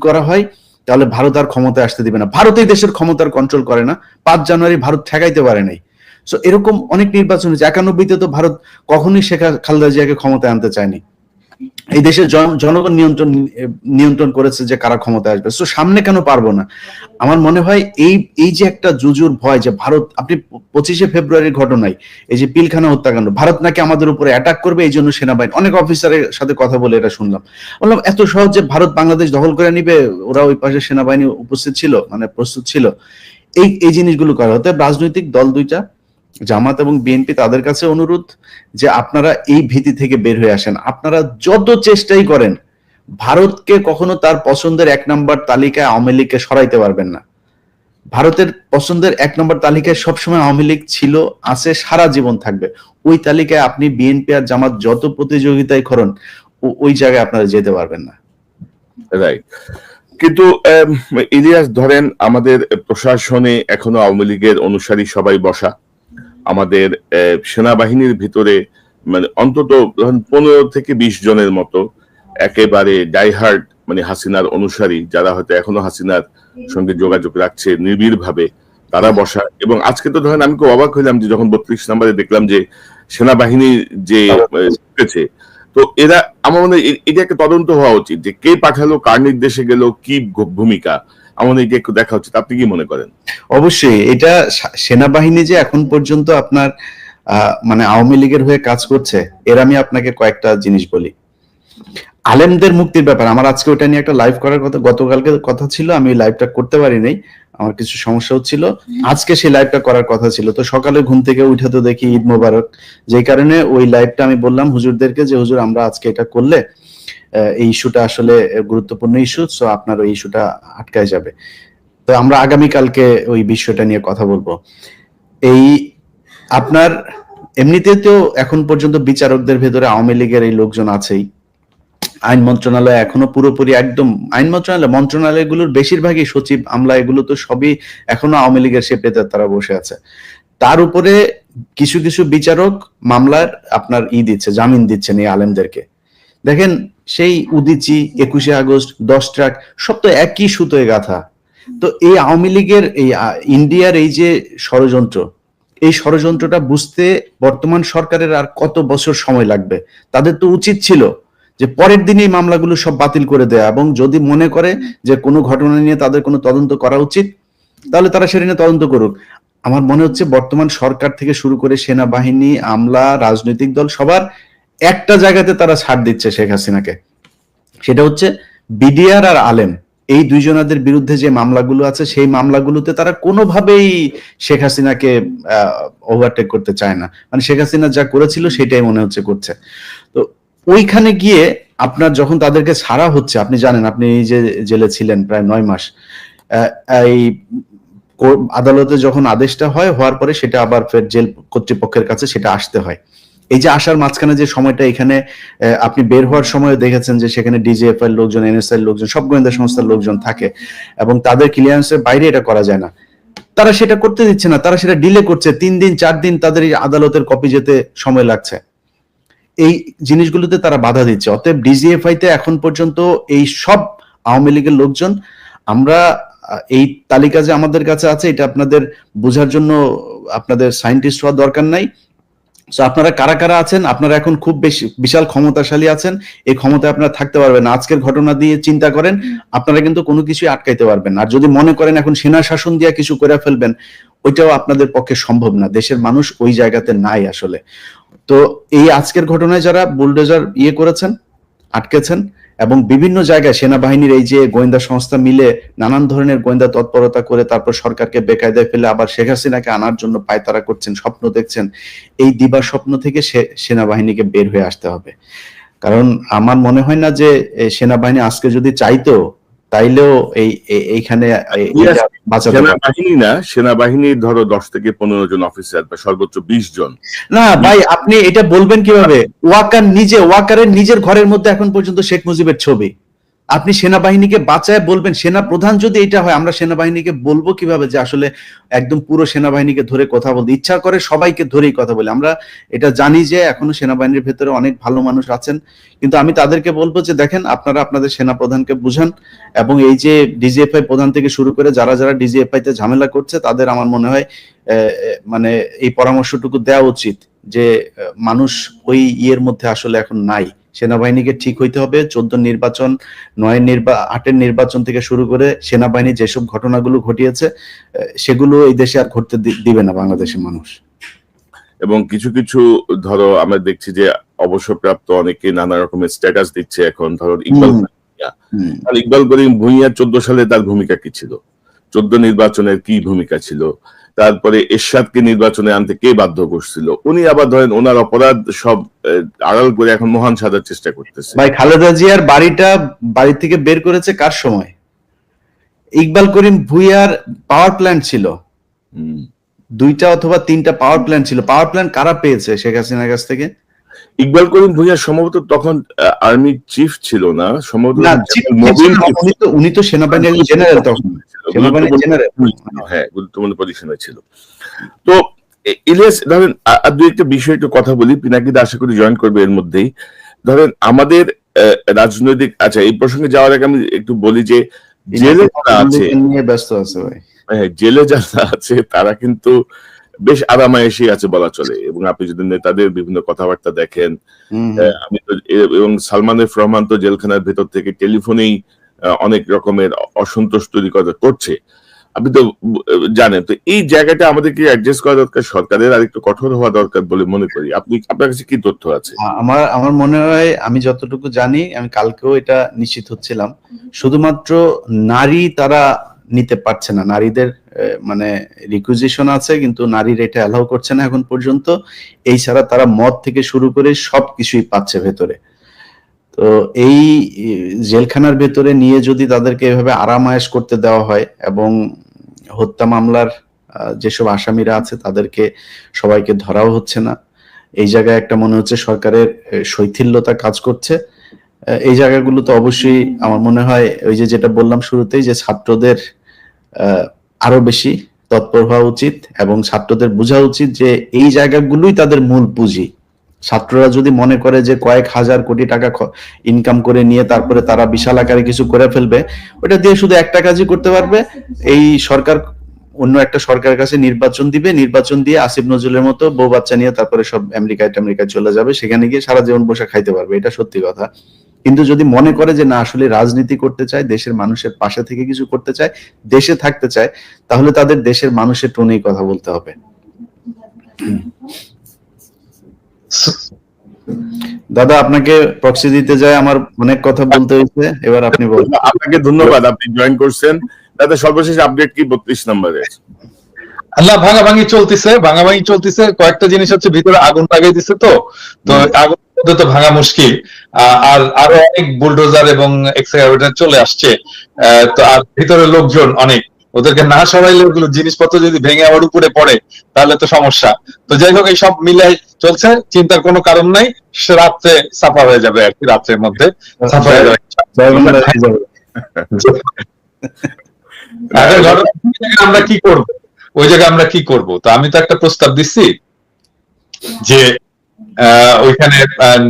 করা হয় তাহলে ভারত আর ক্ষমতায় আসতে দিবে না। ভারত এই দেশের ক্ষমতার কন্ট্রোল করে না, 5 জানুয়ারি ভারত ঠেকাইতে পারে নাই। সো এরকম অনেক নির্বাচন হয়েছে। 91-তে তো ভারত কখনোই শেখ খালেদা জিয়াকে ক্ষমতায় আনতে চায়নি। এই দেশের জনগণ নিয়ন্ত্রণ করেছে যে কারা ক্ষমতায় আসবে। সো সামনে কেন পারবো না? আমার মনে হয় এই যে একটা জুজুর ভয় যে ভারত, আপনি 25শে ফেব্রুয়ারির ঘটনায় এই যে পিলখানা হত্যাকাণ্ড, ভারত নাকি আমাদের উপরে অ্যাটাক করবে, এই জন্য সেনাবাহিনী, অনেক অফিসারের সাথে কথা বলে এটা শুনলাম। বললাম এত সহজে ভারত বাংলাদেশ দখল করে নিবে? ওরা ওই পাশে সেনাবাহিনী উপস্থিত ছিল, মানে প্রস্তুত ছিল। এই জিনিসগুলো করা হতে। রাজনৈতিক দল দুইটা, জামাত এবং বিএনপি, তাদের কাছে অনুরোধ যে আপনারা এই ভীতি থেকে বের হয়ে আসেন। আপনারা যত চেষ্টাই করেন ভারতকে কখনো তার পছন্দের 1 নম্বর তালিকায় আওয়ামী লীগকে সরাইতে পারবেন না। ভারতের পছন্দের 1 নম্বর তালিকায় সবসময় আওয়ামী লীগ ছিল, আছে, সারা জীবন থাকবে। ওই তালিকায় আপনি বিএনপি আর জামাত যত প্রতিযোগিতায় করেন ওই জায়গায় আপনারা যেতে পারবেন না। রাইট। কিন্তু ইলিয়াস, ধরেন আমাদের প্রশাসনে এখনো আওয়ামী লীগের অনুসারী সবাই বসা, আমাদের সেনাবাহিনীর ভিতরে মানে অন্তত 15 থেকে 20 জনের মতো একেবারে ডাইহার্ড মানে হাসিনার অনুসারী, যারা হয়তো এখনো হাসিনার সঙ্গে যোগাযোগ রাখছে নিবিড় ভাবে, তারা বসা। এবং আজকে তো ধরেন আমি খুব অবাক হইলাম যে যখন 32 নম্বরে দেখলাম যে সেনাবাহিনী যে উঠেছে, তো এরা, আমার মনে হয় এটা একটা তদন্ত হওয়া উচিত যে কে পাঠালো, কার নির্দেশে গেল, কি ভূমিকা, আমার মনে হয় একটু দেখা উচিত। আপনি কি মনে করেন? অবশ্যই এটা সেনাবাহিনী যে এখন পর্যন্ত আপনার মানে আওয়ামী লীগের হয়ে কাজ করছে, এর আমি আপনাকে কয়েকটা জিনিস বলি। আলেমদের মুক্তির ব্যাপার, আমার আজকে ওটা নিয়ে একটা লাইভ করার কথা, গতকালকে কথা ছিল, আমি লাইভটা করতে পারি নাই, আমার কিছু সমস্যা হচ্ছিল। আজকে সেই লাইভটা করার কথা ছিল, তো সকালে ঘুম থেকে উঠে তো দেখি ঈদ মোবারক, যেই কারণে ওই লাইভটা আমি বললাম হুজুরদেরকে যে হুজুর আমরা আজকে এটা করলে এই ইস্যুটা আসলে গুরুত্বপূর্ণ ইস্যু, সো আপনার ওই ইস্যুটা আটকায় যাবে। তো আমরা আগামীকালকে ওই বিষয়টা নিয়ে কথা বলবো। এই আপনার এমনিতে তো এখন পর্যন্ত বিচারকদের ভেতরে আওয়ামী লীগের এই লোকজন আছেই। আইন মন্ত্রণালয় এখনো পুরোপুরি একদম, আইন মন্ত্রণালয়গুলোর বেশিরভাগই সচিব, আমলা, এগুলো তো সবই এখনো আওয়ামী লীগের শেপেতে তারা বসে আছে। তার উপরে কিছু কিছু বিচারক মামলার আপনার দিচ্ছে, জামিন দিচ্ছেন এই আলেমদেরকে। দেখেন সেই উদিচি, 21শে আগস্ট, 10 ট্রাক, সব তো একই সুতোয় গাঁথা। তো এই আওয়ামী লীগের এই ইন্ডিয়ার এই যে ষড়যন্ত্র, এই ষড়যন্ত্রটা বুঝতে বর্তমান সরকারের আর কত বছর সময় লাগবে? তাদের তো উচিত ছিল যে পরের দিন এই মামলাগুলো সব বাতিল করে দেয়া, এবং যদি মনে করে যে কোনো ঘটনা নিয়ে তাদের কোনো তদন্ত করা উচিত, তাহলে তারা সেটা নিয়ে তদন্ত করুক। আমার মনে হচ্ছে বর্তমান সরকার থেকে শুরু করে সেনাবাহিনী, আমলা, রাজনৈতিক দল, সবার একটা জায়গাতে তারা ছাড় দিচ্ছে শেখ হাসিনাকে, সেটা হচ্ছে বিডিআর আর আলেম, এই দুইজনাদের বিরুদ্ধে যে মামলাগুলো আছে সেই মামলাগুলোতে তারা কোনোভাবেই শেখ হাসিনাকে ওভারটেক করতে চায় না। মানে শেখ হাসিনা যা করেছিল সেটাই মনে হচ্ছে করছে। তো ওইখানে গিয়ে আপনার যখন তাদেরকে ছাড়া হচ্ছে, আপনি জানেন, আপনি এই যে জেলে ছিলেন প্রায় 9 মাস, এই আদালতে যখন আদেশটা হওয়ার পরে সেটা আবার ফের জেল কর্তৃপক্ষের কাছে সেটা আসতে হয়। এই যে আসার মাঝখানে যে সময়টা, এখানে আপনি বের হওয়ার সময় দেখেছেন যে সেখানে ডিজিএফআই এর লোকজন, এনএসআই এর লোকজন, সব গোয়েন্দা সংস্থার লোকজন থাকে, এবং তাদের ক্লিয়ারেন্সের বাইরে এটা করা যায় না। তারা সেটা করতে দিচ্ছে না, তারা সেটা ডিলে করছে। 3 দিন 4 দিন তাদের এই আদালতের কপি যেতে সময় লাগছে। এই জিনিসগুলোতে তারা বাধা দিচ্ছে। অতএব ডিজিএফআই তে এখন পর্যন্ত এই সব আওয়ামী লীগের লোকজন, আমরা এই তালিকা যে আমাদের কাছে আছে এটা আপনাদের বোঝার জন্য আপনাদের সায়েন্টিস্ট হওয়ার দরকার নাই। তো আপনারা কারা কারা আছেন, আপনারা এখন খুব বেশি বিশাল ক্ষমতাশালী আছেন, এই ক্ষমতায় আপনারা থাকতে পারবেন না। আজকের ঘটনা দিয়ে চিন্তা করেন, আপনারা কিন্তু কোনো কিছুই আটকাইতে পারবেন না। আর যদি মনে করেন এখন সেনা শাসন দিয়ে কিছু করে ফেলবেন, ওইটাও আপনাদের পক্ষে সম্ভব না। দেশের মানুষ ওই জায়গাতে নাই আসলে। তো এই আজকের ঘটনায় যারা বুলডোজার করেছেন, আটকেছেন, এবং বিভিন্ন জায়গায় সেনাবাহিনীর এই যে গোয়েন্দা সংস্থা মিলে নানান ধরনের গোয়েন্দা তৎপরতা করে তারপর সরকারকে বেকায়দায় ফেলে আবার শেখ হাসিনাকে আনার জন্য পায়তারা করছেন, স্বপ্ন দেখছেন, এই দিবা স্বপ্ন থেকে সেনাবাহিনীকে বের হয়ে আসতে হবে। কারণ আমার মনে হয় না যে সেনাবাহিনী আজকে যদি চাইতো তাইলেও এইখানে বাঁচাতে পারবে। সেনাবাহিনী না, সেনাবাহিনী ধরো 10 থেকে 15 জন অফিসার বা সর্বোচ্চ 20 জন। না ভাই, আপনি এটা বলবেন কিভাবে? ওয়াকারের নিজের ঘরের মধ্যে এখন পর্যন্ত শেখ মুজিবের ছবি। আপনি সেনাবাহিনীকে বাঁচায় বলবেন? সেনা প্রধান যদি এটা হয়, আমরা সেনাবাহিনীকে বলবো কিভাবে যে আসলে একদম পুরো সেনাবাহিনীকে ধরে কথা বলতে? ইচ্ছা করে সবাইকে ধরেই কথা বলি। আমরা এটা জানি যে এখনো সেনাবাহিনীর ভেতরে অনেক ভালো মানুষ আছেন, কিন্তু আমি তাদেরকে বলবো যে দেখেন, আপনারা আপনাদের সেনা প্রধানকে বুঝান, এবং এই যে ডিজিএফআই প্রধান থেকে শুরু করে যারা যারা ডিজিএফআই তে ঝামেলা করছে তাদের আমার মনে হয় মানে এই পরামর্শটুকু দেওয়া উচিত যে মানুষ ওই ইয়ের মধ্যে আসলে এখন নাই। সেনাবাহিনীকে ঠিক হইতে হবে। 14 নির্বাচন, 8-এর নির্বাচন থেকে শুরু করে সেনাবাহিনী যেসব ঘটনাগুলো ঘটিয়েছে সেগুলো এই দেশে আর ঘটতে দিবে না বাংলাদেশের মানুষ। এবং কিছু কিছু ধরো আমরা দেখছি যে অবসরপ্রাপ্ত অনেকে নানা রকমের স্ট্যাটাস দিচ্ছে এখন। ধরো ইকবাল করিম ভূঁইয়া 14 সালে তার ভূমিকা কি ছিল, 14 নির্বাচনের কি ভূমিকা ছিল, তারপরে এরশাদকে নির্বাচনে আনতে কে বাধ্য করছিল, উনি আবার ধরেন ওনার অপরাধ সব আড়াল করে এখন মহান সাজার চেষ্টা করতেছে। ভাই, খালেদা জিয়ার বাড়ি থেকে বের করেছে কার সময়? ইকবাল করিম ভূঁইয়ার পাওয়ার প্ল্যান্ট ছিল, 2টা অথবা 3টা পাওয়ার প্ল্যান্ট ছিল। পাওয়ার প্ল্যান্ট কারা পেয়েছে শেখ হাসিনার কাছ থেকে? ইকবাল করিম ভূঁইয়া সম্ভবত তখন আর্মি চিফ ছিল না, সম্ভবত উনি তো সেনাবাহিনীর জেনারেল, তখন সেনাবাহিনীর জেনারেল, হ্যাঁ, গুরুত্বপূর্ণ পজিশনে ছিল। তো ইলিয়াস, ধরেন আর দুই একটা বিষয় একটু কথা বলি, পিনাকিদা আশা করি জয়েন করবে এর মধ্যেই। ধরেন আমাদের রাজনৈতিক, আচ্ছা এই প্রসঙ্গে যাওয়ার আগে আমি একটু বলি যে জেলে যারা আছে, নিয়ে ব্যস্ত আছে ভাই, জেলে যারা আছে তারা কিন্তু বেশ আরামায়েশি আছে বলা চলে। এবং আপনি যদি নেতাদের বিভিন্ন কথাবার্তা দেখেন, আমি তো, এবং সালমান এফ রহমান তো জেলখানার ভেতর থেকে টেলিফোনেই অনেক রকমের অসন্তোষ তৈরি করছে, আপনি তো জানেন। তো এই জায়গাটা আমাদেরকে অ্যাডজাস্ট করা দরকার, সরকারের আর একটু কঠোর হওয়া দরকার বলে মনে করি। আপনার কাছে কি তথ্য আছে? আমার মনে হয়, আমি যতটুকু জানি, আমি কালকেও এটা নিশ্চিত হচ্ছিলাম, শুধুমাত্র নারী তারা নিতে পারছে না, নারীদের মানে রিকুইজিশন আছে কিন্তু নারীর এটা অ্যালাউ করছে না এখন পর্যন্ত। এই ছাড়া তারা মদ থেকে শুরু করে সবকিছুই পাচ্ছে ভেতরে। তো এই জেলখানার ভেতরে নিয়ে যদি তাদেরকে এভাবে আরামায়েশ করতে দেওয়া হয়, এবং হত্যা মামলার যেসব আসামিরা আছে তাদেরকে সবাইকে ধরাও হচ্ছে না, এই জায়গায় একটা মনে হচ্ছে সরকারের শৈথিল্যতা কাজ করছে। এই জায়গাগুলো তো অবশ্যই আমার মনে হয় ওই যে যেটা বললাম শুরুতেই, যে ছাত্রদের আরো বেশি তৎপর হওয়া উচিত, এবং ছাত্রদের বোঝা উচিত যে এই জায়গাগুলোই তাদের মূল পুঁজি। ছাত্ররা যদি মনে করে যে কয়েক হাজার কোটি টাকা ইনকাম করে নিয়ে তারপরে তারা বিশাল আকারে কিছু করে ফেলবে, ওটা দিয়ে শুধু একটা কাজই করতে পারবে, এই সরকার অন্য একটা সরকারের কাছে নির্বাচন দিবে, নির্বাচন দিয়ে আসিফ নজরুলের মতো বউ বাচ্চা নিয়ে তারপরে সব আমেরিকায় চলে যাবে, সেখানে গিয়ে সারা জীবন বসে খাইতে পারবে। এটা সত্যি কথা। কিন্তু যদি মনে করে যে না, আসলে রাজনীতি করতে চায়, দেশের মানুষের পাশে থেকে কিছু করতে চায়, দেশে থাকতে চায়, তাহলে তাদের দেশের মানুষের টোনেই কথা বলতে হবে। দাদা, আপনাকে প্রক্সি দিতে যায় আমার অনেক কথা বলতে হয়েছে, এবার আপনি বলুন। আপনাকে ধন্যবাদ, আপনি জয়েন করছেন। দাদা, সর্বশেষ আপডেট কি 32 নম্বরে? আল্লাহ, ভাঙাভাঙি চলতেছে। কয়েকটা জিনিস হচ্ছে, ভিতরে আগুন লাগাই দিচ্ছে, তো আগুন তো ভাঙা মুশকিল। আর আরো অনেক বুলডোজার এবং এক্সকাভেটর চলে আসছে, তো আর ভিতরে লোকজন অনেক, ওদেরকে না সরাইলে ওগুলো জিনিসপত্র যদি ভেঙে আবার উপরে পড়ে তাহলে তো সমস্যা। তো যাই হোক, এই সব মিলাই চলছে, চিন্তার কোনো কারণ নাই। রাত্রে সাফা হয়ে যাবে আর কি, রাত্রের মধ্যে সাফা হয়ে যাবে। আমরা কি করব, ওই জায়গায় আমরা কি করব? তো আমি তো একটা প্রস্তাব দিচ্ছি যে ওইখানে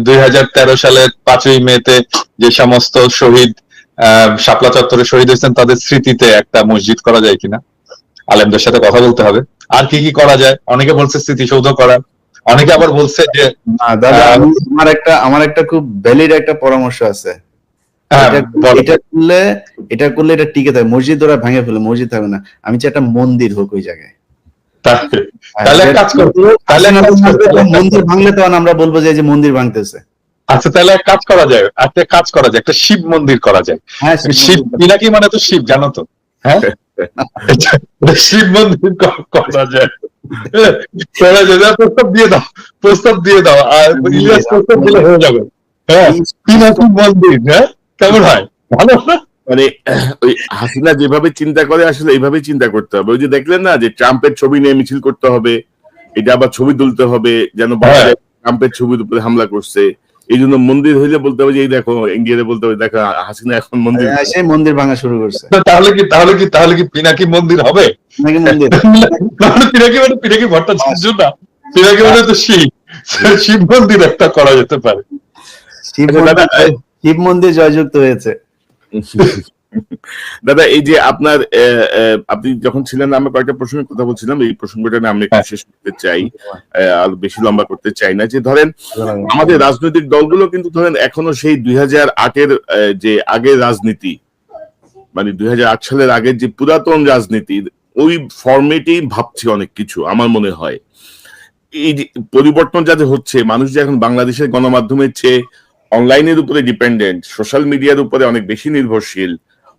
2013 সালের 5ই মেতে যে সমস্ত শহীদ শাপলা চত্বরে শহীদ হয়েছেন তাদের স্মৃতিতে একটা মসজিদ করা যায় কিনা, আলেমদের সাথে কথা বলতে হবে। আর কি কি করা যায়? অনেকে বলছে স্মৃতিসৌধ করা, অনেকে আবার বলছে যে না দাদা, আমার একটা খুব ভ্যালিড একটা পরামর্শ আছে। হ্যাঁ, বলো। এটা করলে এটা টিকে থাকে। মসজিদ ওরা ভেঙে ফেলে, মসজিদ হবে না। আমি চাই একটা মন্দির হোক ওই জায়গায়। তাহলে এক কাজ করো, মন্দির ভাঙলে তখন আমরা বলবো যে এই যে মন্দির ভাঙতেছে। আচ্ছা, তাহলে এক কাজ করা যায়, একটা শিব মন্দির করা যায়। হ্যাঁ, শিব পিনাকি মানে তো শিব, জানো তো? হ্যাঁ, শিব মন্দির করা যায়। প্রস্তাব দিয়ে দাও আর ইলিয়াস প্রস্তাব দিলে হয়ে যাবে। হ্যাঁ, পিনাকি মন্দির। হ্যাঁ, কেমন হয়? ভালো না? মানে ওই হাসিনা যেভাবে চিন্তা করে আসলে এইভাবে চিন্তা করতে হবে। ওই যে দেখলেন না যে ট্রাম্পের ছবি নিয়ে মিছিল করতে হবে, এটা আবার ছবি তুলতে হবে যেন বলা যায় ট্রাম্পের ছবির উপরে হামলা করছে। এই জন্য মন্দির হইলে বলতে হবে যে এই দেখো, ইন্ডিয়াতে বলতে হবে দেখো হাসিনা এখন মন্দির সেই মন্দির ভাঙা শুরু করছে। তাহলে কি পিনাকি মন্দির হবে? নাকি মন্দির পিনাকি ভট্টাচার্য না, পিনাকি মানে তো শিব মন্দির একটা করা যেতে পারে। শিব মন্দির জয়যুক্ত হয়েছে। দাদা, এই যে আপনার আপনি যখন ছিলেন আমরা কয়েকটা প্রসঙ্গের কথা বলছিলাম, এই প্রসঙ্গটা আমি একটু শেষ করতে চাই, আর বেশি লম্বা করতে চাই না। যে ধরেন আমাদের রাজনৈতিক দলগুলো কিন্তু ধরেন এখনো সেই 2008-এর যে আগের রাজনীতি, মানে 2008 সালের আগের যে পুরাতন রাজনীতির ওই ফরম্যাটেই ভাবছে অনেক কিছু আমার মনে হয়। এই যে পরিবর্তন যাতে হচ্ছে, মানুষ যে এখন বাংলাদেশের গণমাধ্যমের চেয়ে অনলাইনের উপরে ডিপেন্ডেন্ট, সোশ্যাল মিডিয়ার উপরে অনেক বেশি নির্ভরশীল,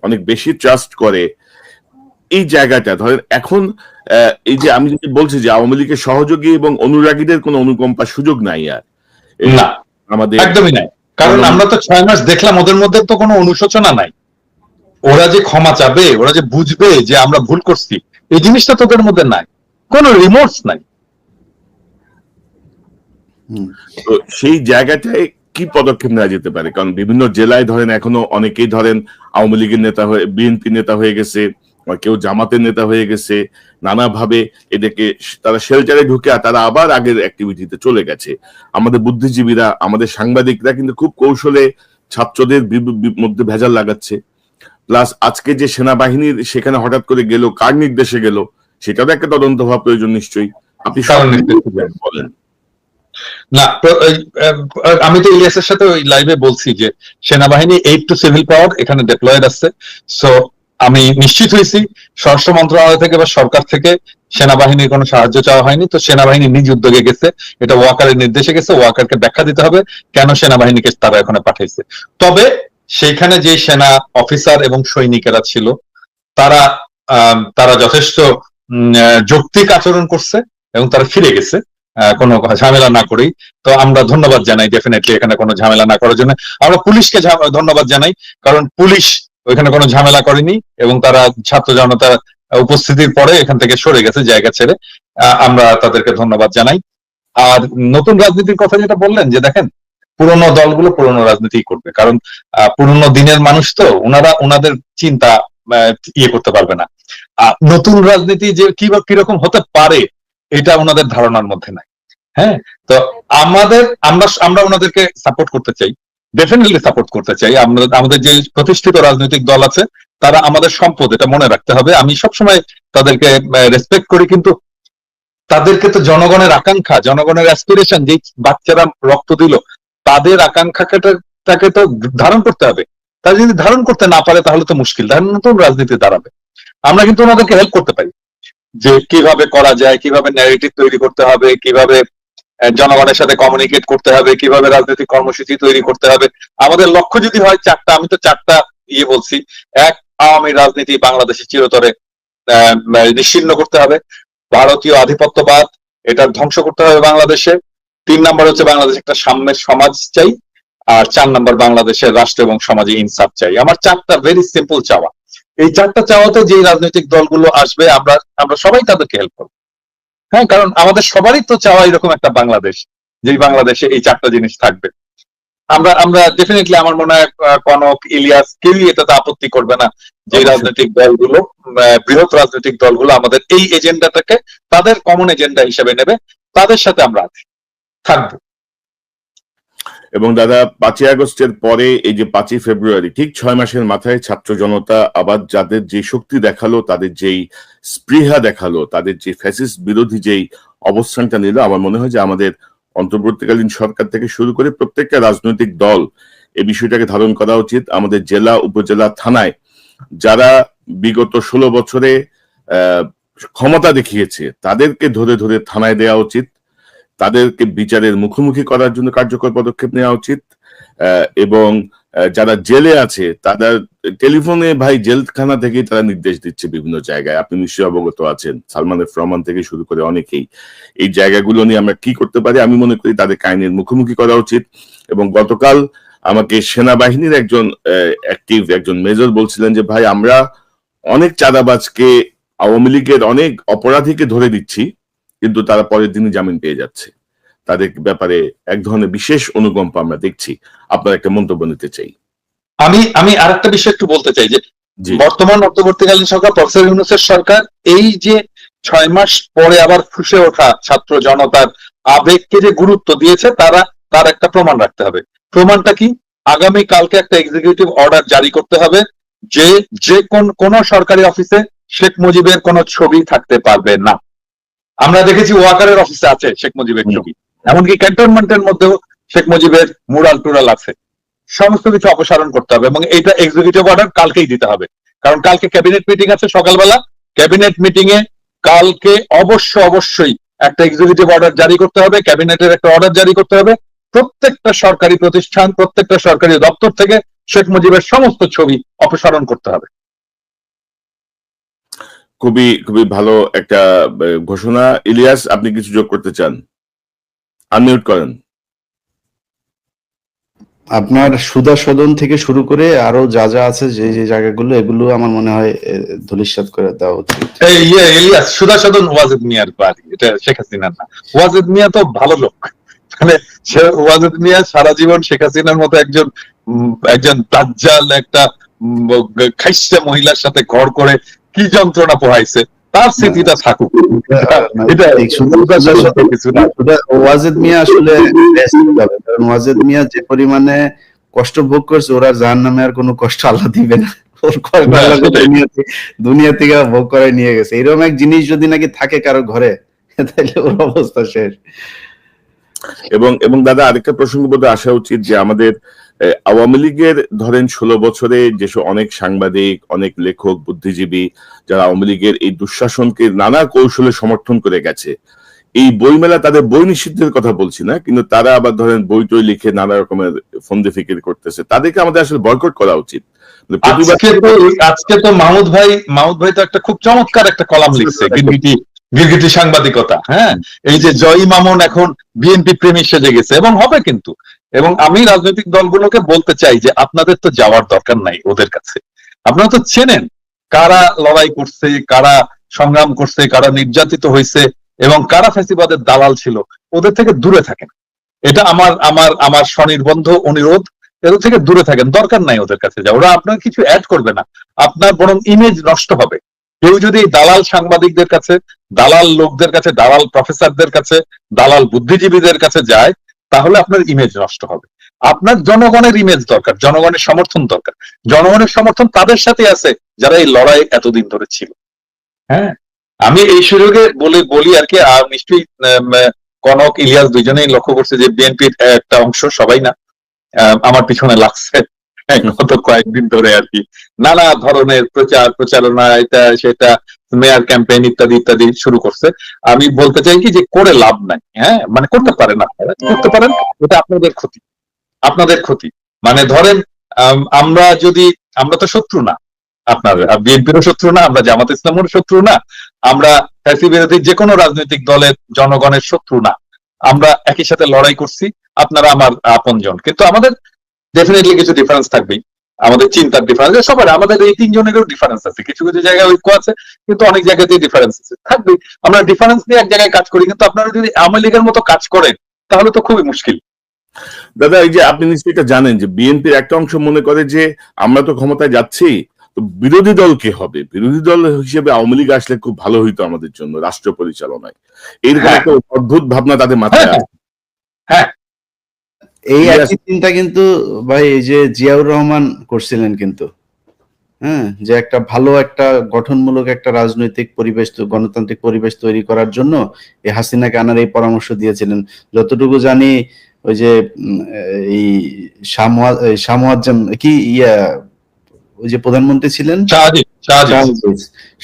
অনেক বেশি ট্রাস্ট করে, এই জায়গাটা ধরেন এখন এই যে আমি যদি বলছি যে আওয়ামী লীগের সহযোগী এবং অনুরাগীদের কোনো অনুকম্পার সুযোগ নাই আর না, আমাদের একদমই নাই। কারণ আমরা তো 6 মাস দেখলাম ওদের মধ্যে তো কোনো অনুশোচনা নাই। ওরা যে ক্ষমা চাবে, ওরা যে বুঝবে যে আমরা ভুল করছি, এই জিনিসটা তোদের মধ্যে নাই, কোনো রিমোর্স নাই। তো সেই জায়গাটায় কি পদক্ষেপ নেওয়া যেতে পারে? কারণ বিভিন্ন জেলায় ধরেন এখনো অনেকেই ধরেন আওয়ামী লীগের নেতা হয়ে, বিএনপি নেতা হয়ে গেছে, কেউ জামাতের নেতা হয়ে গেছে, নানাভাবে এদেরকে তারা শেল্টারে ঢুকে তারা আবার আগের অ্যাক্টিভিটিতে চলে গেছে। আমাদের বুদ্ধিজীবীরা, আমাদের সাংবাদিকরা কিন্তু খুব কৌশলে ছাত্রদের মধ্যে ভেজাল লাগাচ্ছে। প্লাস আজকে যে সেনাবাহিনীর সেখানে হঠাৎ করে গেল, কার নির্দেশে গেল, সেটারও একটা তদন্ত হওয়া প্রয়োজন নিশ্চয়ই। আপনি বলেন না, আমি তো ইলিয়াসের সাথে ওই লাইভে বলছি যে সেনাবাহিনী 8 টু সিভিল পাওয়ার এখানে ডিপ্লয়েড আছে। সো আমি নিশ্চিত হয়েছি স্বরাষ্ট্র মন্ত্রণালয় থেকে বা সরকার থেকে সেনাবাহিনীর কোনো সাহায্য চাওয়া হয়নি। তো সেনাবাহিনী নিজ উদ্যোগে গেছে, এটা ওয়াকারের নির্দেশে গেছে। ওয়াকারকে ব্যাখ্যা দিতে হবে কেন সেনাবাহিনীকে তারা এখানে পাঠাইছে। তবে সেইখানে যে সেনা অফিসার এবং সৈনিকেরা ছিল তারা যথেষ্ট যৌক্তিক আচরণ করছে এবং তারা ফিরে গেছে কোনো ঝামেলা না করেই। তো আমরা ধন্যবাদ জানাই ডেফিনেটলি এখানে কোনো ঝামেলা না করার জন্য। আমরা পুলিশকে ধন্যবাদ জানাই, কারণ পুলিশ ওইখানে কোনো ঝামেলা করেনি এবং তারা ছাত্র জনতা উপস্থিতির পরে এখান থেকে সরে গেছে জায়গা ছেড়ে। আমরা তাদেরকে ধন্যবাদ জানাই। আর নতুন রাজনীতির কথা যেটা বললেন, যে দেখেন পুরোনো দলগুলো পুরোনো রাজনীতি করবে, কারণ পুরোনো দিনের মানুষ তো ওনাদের চিন্তা ইয়ে করতে পারবে না। নতুন রাজনীতি যে কিরকম হতে পারে এটা ওনাদের ধারণার মধ্যে নাই। হ্যাঁ, তো আমরা ওনাদেরকে সাপোর্ট করতে চাই, ডেফিনেটলি সাপোর্ট করতে চাই। আমাদের যে প্রতিষ্ঠিত রাজনৈতিক দল আছে তারা আমাদের সম্পদ, এটা মনে রাখতে হবে। আমি সবসময় তাদেরকে রেসপেক্ট করি, কিন্তু তাদেরকে তো জনগণের আকাঙ্ক্ষা, জনগণের অ্যাসপিরেশন, যে বাচ্চারা রক্ত দিল তাদের আকাঙ্ক্ষাটাকে তো ধারণ করতে হবে। তারা যদি ধারণ করতে না পারে তাহলে তো মুশকিল, তাহলে নতুন রাজনীতি দাঁড়াবে। আমরা কিন্তু ওনাদেরকে হেল্প করতে পারি যে কিভাবে করা যায়, কিভাবে ন্যারেটিভ তৈরি করতে হবে, কিভাবে জনগণের সাথে কমিউনিকেট করতে হবে, কিভাবে রাজনৈতিক কর্মসূচি তৈরি করতে হবে। আমাদের লক্ষ্য যদি হয় 4টা, আমি তো 4টা বলছি। এক, আওয়ামী রাজনীতি বাংলাদেশে চিরতরে নিশ্চিহ্ন করতে হবে। ভারতীয় আধিপত্যবাদ এটা ধ্বংস করতে হবে বাংলাদেশে। 3 নম্বর হচ্ছে বাংলাদেশে একটা সাম্যের সমাজ চাই। আর 4 নম্বর বাংলাদেশের রাষ্ট্র এবং সমাজে ইনসাফ চাই। আমার 4টা ভেরি সিম্পল চাওয়া। এই 4টা চাওয়াতে যে রাজনৈতিক দলগুলো আসবে আমরা সবাই তাদেরকে হেল্প করবো। হ্যাঁ, কারণ আমাদের সবারই তো চাওয়া এরকম একটা বাংলাদেশ, যে বাংলাদেশে এই 4টা জিনিস থাকবে। আমরা ডেফিনেটলি, আমার মনে হয় কনক, ইলিয়াস কেউই এটাতে আপত্তি করবে না যে রাজনৈতিক দলগুলো, বৃহৎ রাজনৈতিক দলগুলো আমাদের এই এজেন্ডাটাকে তাদের কমন এজেন্ডা হিসেবে নেবে, তাদের সাথে আমরা থাকবো। এবং দাদা 5ই আগস্টের পরে এই যে 5ই ফেব্রুয়ারি ঠিক 6 মাসের মাথায় ছাত্র জনতা আবার যাদের যে শক্তি দেখালো, তাদের যেই স্পৃহা দেখালো, তাদের যে ফ্যাসিস্ট বিরোধী যেই অবস্থানটা নিল, আমার মনে হয় যে আমাদের অন্তর্বর্তীকালীন সরকার থেকে শুরু করে প্রত্যেকটা রাজনৈতিক দল এই বিষয়টাকে ধারণ করা উচিত। আমাদের জেলা, উপজেলা, থানায় যারা বিগত 16 বছরে ক্ষমতা দেখিয়েছে তাদেরকে ধরে ধরে থানায় দেওয়া উচিত, তাদেরকে বিচারের মুখোমুখি করার জন্য কার্যকর পদক্ষেপ নেওয়া উচিত। এবং যারা জেলে আছে তাদের টেলিফোনে ভাই জেলখানা থেকেই তারা নির্দেশ দিচ্ছে বিভিন্ন জায়গায়, আপনি নিশ্চয়ই অবগত আছেন, সালমান এফ রহমান থেকে শুরু করে অনেকেই। এই জায়গাগুলো নিয়ে আমরা কি করতে পারি, আমি মনে করি তাদের আইনের মুখোমুখি করা উচিত। এবং গতকাল আমাকে সেনাবাহিনীর একজন অ্যাক্টিভ একজন মেজর বলছিলেন যে ভাই আমরা অনেক চাঁদাবাজকে, আওয়ামী লীগের অনেক অপরাধীকে ধরে দিচ্ছি, কিন্তু তারা পরের দিনই জামিন পেয়ে যাচ্ছে। তাদের ব্যাপারে এক ধরনের বিশেষ অনুকম্পা আমরা দেখছি। আপনার একটা মন্তব্য নিতে চাই। আমি আরেকটা বিষয় একটু বলতে চাই যে বর্তমান অন্তর্বর্তীকালীন সরকার, প্রফেসর ইউনূসের সরকার, এই যে 6 মাস পরে আবার ফুসে ওঠা ছাত্র জনতার আবেগকে যে গুরুত্ব দিয়েছে, তার একটা প্রমাণ রাখতে হবে। প্রমাণটা কি? আগামী কালকে একটা এক্সিকিউটিভ অর্ডার জারি করতে হবে যে কোন সরকারি অফিসে শেখ মুজিবের কোন ছবি থাকতে পারবে না। আমরা দেখেছি ওয়াকারের অফিসে আছে শেখ মুজিবের ছবি, এমনকি ক্যান্টনমেন্টের মধ্যেও শেখ মুজিবের মুরাল টুরাল আছে। সমস্ত কিছু অপসারণ করতে হবে এবং এটা এক্সিকিউটিভ অর্ডার কালকেই দিতে হবে, কারণ কালকে ক্যাবিনেট মিটিং আছে সকালবেলা। ক্যাবিনেট মিটিং এ কালকে অবশ্যই একটা এক্সিকিউটিভ অর্ডার জারি করতে হবে, ক্যাবিনেটের একটা অর্ডার জারি করতে হবে। প্রত্যেকটা সরকারি প্রতিষ্ঠান, প্রত্যেকটা সরকারি দপ্তর থেকে শেখ মুজিবের সমস্ত ছবি অপসারণ করতে হবে। খুবই খুবই ভালো একটা ঘোষণা। ইলিয়াস, আপনি কিছু যোগ করতে চান? আনমিউট করেন। আপনার সুধা সদন থেকে শুরু করে আরো যা যা আছে, যে যে জায়গাগুলো, এগুলো আমার মনে হয় ধূলিসাৎ করে দেওয়া উচিত। ইলিয়াস, সুধা সদন ওয়াজেদ মিয়ার বাড়ি, এটা শেখ হাসিনার না। ওয়াজেদ মিয়া তো ভালো লোক, মানে ওয়াজেদ মিয়া সারা জীবন শেখ হাসিনার মতো একজন দাজ্জাল, একটা খাইস্টা মহিলার সাথে ঘর করে কি যন্ত্রণা পোহাইছে, তার স্মৃতিটা থাকুক। ওয়াজেদ মিয়া আসলে কারণ ওয়াজেদ মিয়া যে পরিমাণে কষ্ট ভোগ করছে, ওরা জাহান্নামে আর কোনো কষ্ট আল্লাহ দিবে না। ওর দুনিয়া থেকে ভোগ করে নিয়ে গেছে। এরকম এক জিনিস যদি নাকি থাকে কারো ঘরে, তাহলে ওর অবস্থা শেষ। এবং দাদা আরেকটা প্রসঙ্গ বোধ আসা উচিত যে আমাদের আওয়ামী লীগের ধরেন 16 বছরে যেসব অনেক সাংবাদিক, অনেক লেখক, বুদ্ধিজীবী যারা আওয়ামী লীগের এই দুঃশাসনকে নানা কৌশলে সমর্থন করে গেছে, এই বইমেলা তাদের বই নিষিদ্ধের কথা বলছি না, কিন্তু তারা আবার ধরেন বই টই লিখে নানা রকমের ফন্দি ফিকির করতেছে, তাদেরকে আমাদের আসলে বয়কট করা উচিত। আজকে তো মাহমুদ ভাই তো একটা খুব চমৎকার একটা কলাম লিখছে, গিরগিটি সাংবাদিকতা। হ্যাঁ, এই যে জয় মামুন এখন বিএনপি প্রেমী সেজে গেছে, এবং হবে কিন্তু। এবং আমি রাজনৈতিক দলগুলোকে বলতে চাই যে আপনাদের তো যাওয়ার দরকার নাই ওদের কাছে। আপনারা তো চেনেন কারা লড়াই করছে, কারা সংগ্রাম করছে, কারা নির্যাতিত হয়েছে এবং কারা ফ্যাসিবাদের দালাল ছিল। ওদের থেকে দূরে থাকেন, এটা আমার স্বনির্বন্ধ অনুরোধ। এদের থেকে দূরে থাকেন, দরকার নাই ওদের কাছে যাওয়া। ওরা আপনার কিছু অ্যাড করবে না, আপনার বরং ইমেজ নষ্ট হবে। কেউ যদি দালাল সাংবাদিকদের কাছে, দালাল লোকদের কাছে, দালাল প্রফেসরদের কাছে, দালাল বুদ্ধিজীবীদের কাছে যায়, তাহলে আপনার ইমেজ নষ্ট হবে। আপনার জনগণের ইমেজ দরকার, জনগণের সমর্থন দরকার। জনগণের সমর্থন তাদের সাথে আছে যারা এই লড়াই এতদিন ধরে ছিল। হ্যাঁ, আমি এই সুযোগে বলি আর কি, আর নিশ্চয়ই কনক, ইলিয়াস দুইজনেই লক্ষ্য করছে যে বিএনপির একটা অংশ, সবাই না, আমার পিছনে লাগছে গত কয়েকদিন ধরে আর কি, নানা ধরনের প্রচারণা, এটা সেটা, মেয়ার ক্যাম্পেইন ইত্যাদি ইত্যাদি শুরু করছে। আমি বলতে চাই কি যে করে লাভ নাই। হ্যাঁ, মানে করতে পারেন, করতে পারেন, এটা আপনাদের ক্ষতি। মানে ধরেন আমরা তো শত্রু না, আপনার বিএনপিরও শত্রু না, আমরা জামাত ইসলামের শত্রু না, আমরা ফ্যাসি বিরোধী যে কোনো রাজনৈতিক দলের জনগণের শত্রু না। আমরা একই সাথে লড়াই করছি, আপনারা আমার আপনজন। কিন্তু আমাদের ডেফিনেটলি কিছু ডিফারেন্স থাকবেই, আমাদের চিন্তার ডিফারেন্স, সবার, আমাদের এই তিনজনেরও ডিফারেন্স আছে। কিছু কিছু জায়গায় ঐক্য আছে, কিন্তু অনেক জায়গাতেই ডিফারেন্স আছে, থাকবেই। আমরা ডিফারেন্স নিয়ে এক জায়গায় কাজ করি, কিন্তু আপনারা যদি আওয়ামী লীগের মতো কাজ করেন তাহলে তো খুবই মুশকিল। দাদা, এই যে আপনি নিশ্চয়ই এটা জানেন যে বিএনপির একটা অংশ মনে করে যে আমরা তো ক্ষমতায় যাচ্ছি, তো বিরোধী দল কে হবে, বিরোধী দল হিসেবে আওয়ামী লীগ আসলে খুব ভালো হইতো আমাদের জন্য রাষ্ট্র পরিচালনায়। এইরকম একটা অদ্ভুত ভাবনা তাদের মাথায় আছে। হ্যাঁ, এই Yes. একই চিন্তা কিন্তু ভাই এই যে জিয়াউর রহমান করছিলেন কিন্তু, হ্যাঁ, যে একটা ভালো একটা গঠনমূলক একটা রাজনৈতিক পরিবেশ, গণতান্ত্রিক পরিবেশ তৈরি করার জন্য এই হাসিনাকে আনার এই পরামর্শ দিয়েছিলেন। যতটুকু জানি ওই যে এই শাহমুয়াজ্জম কি ওই যে প্রধানমন্ত্রী ছিলেন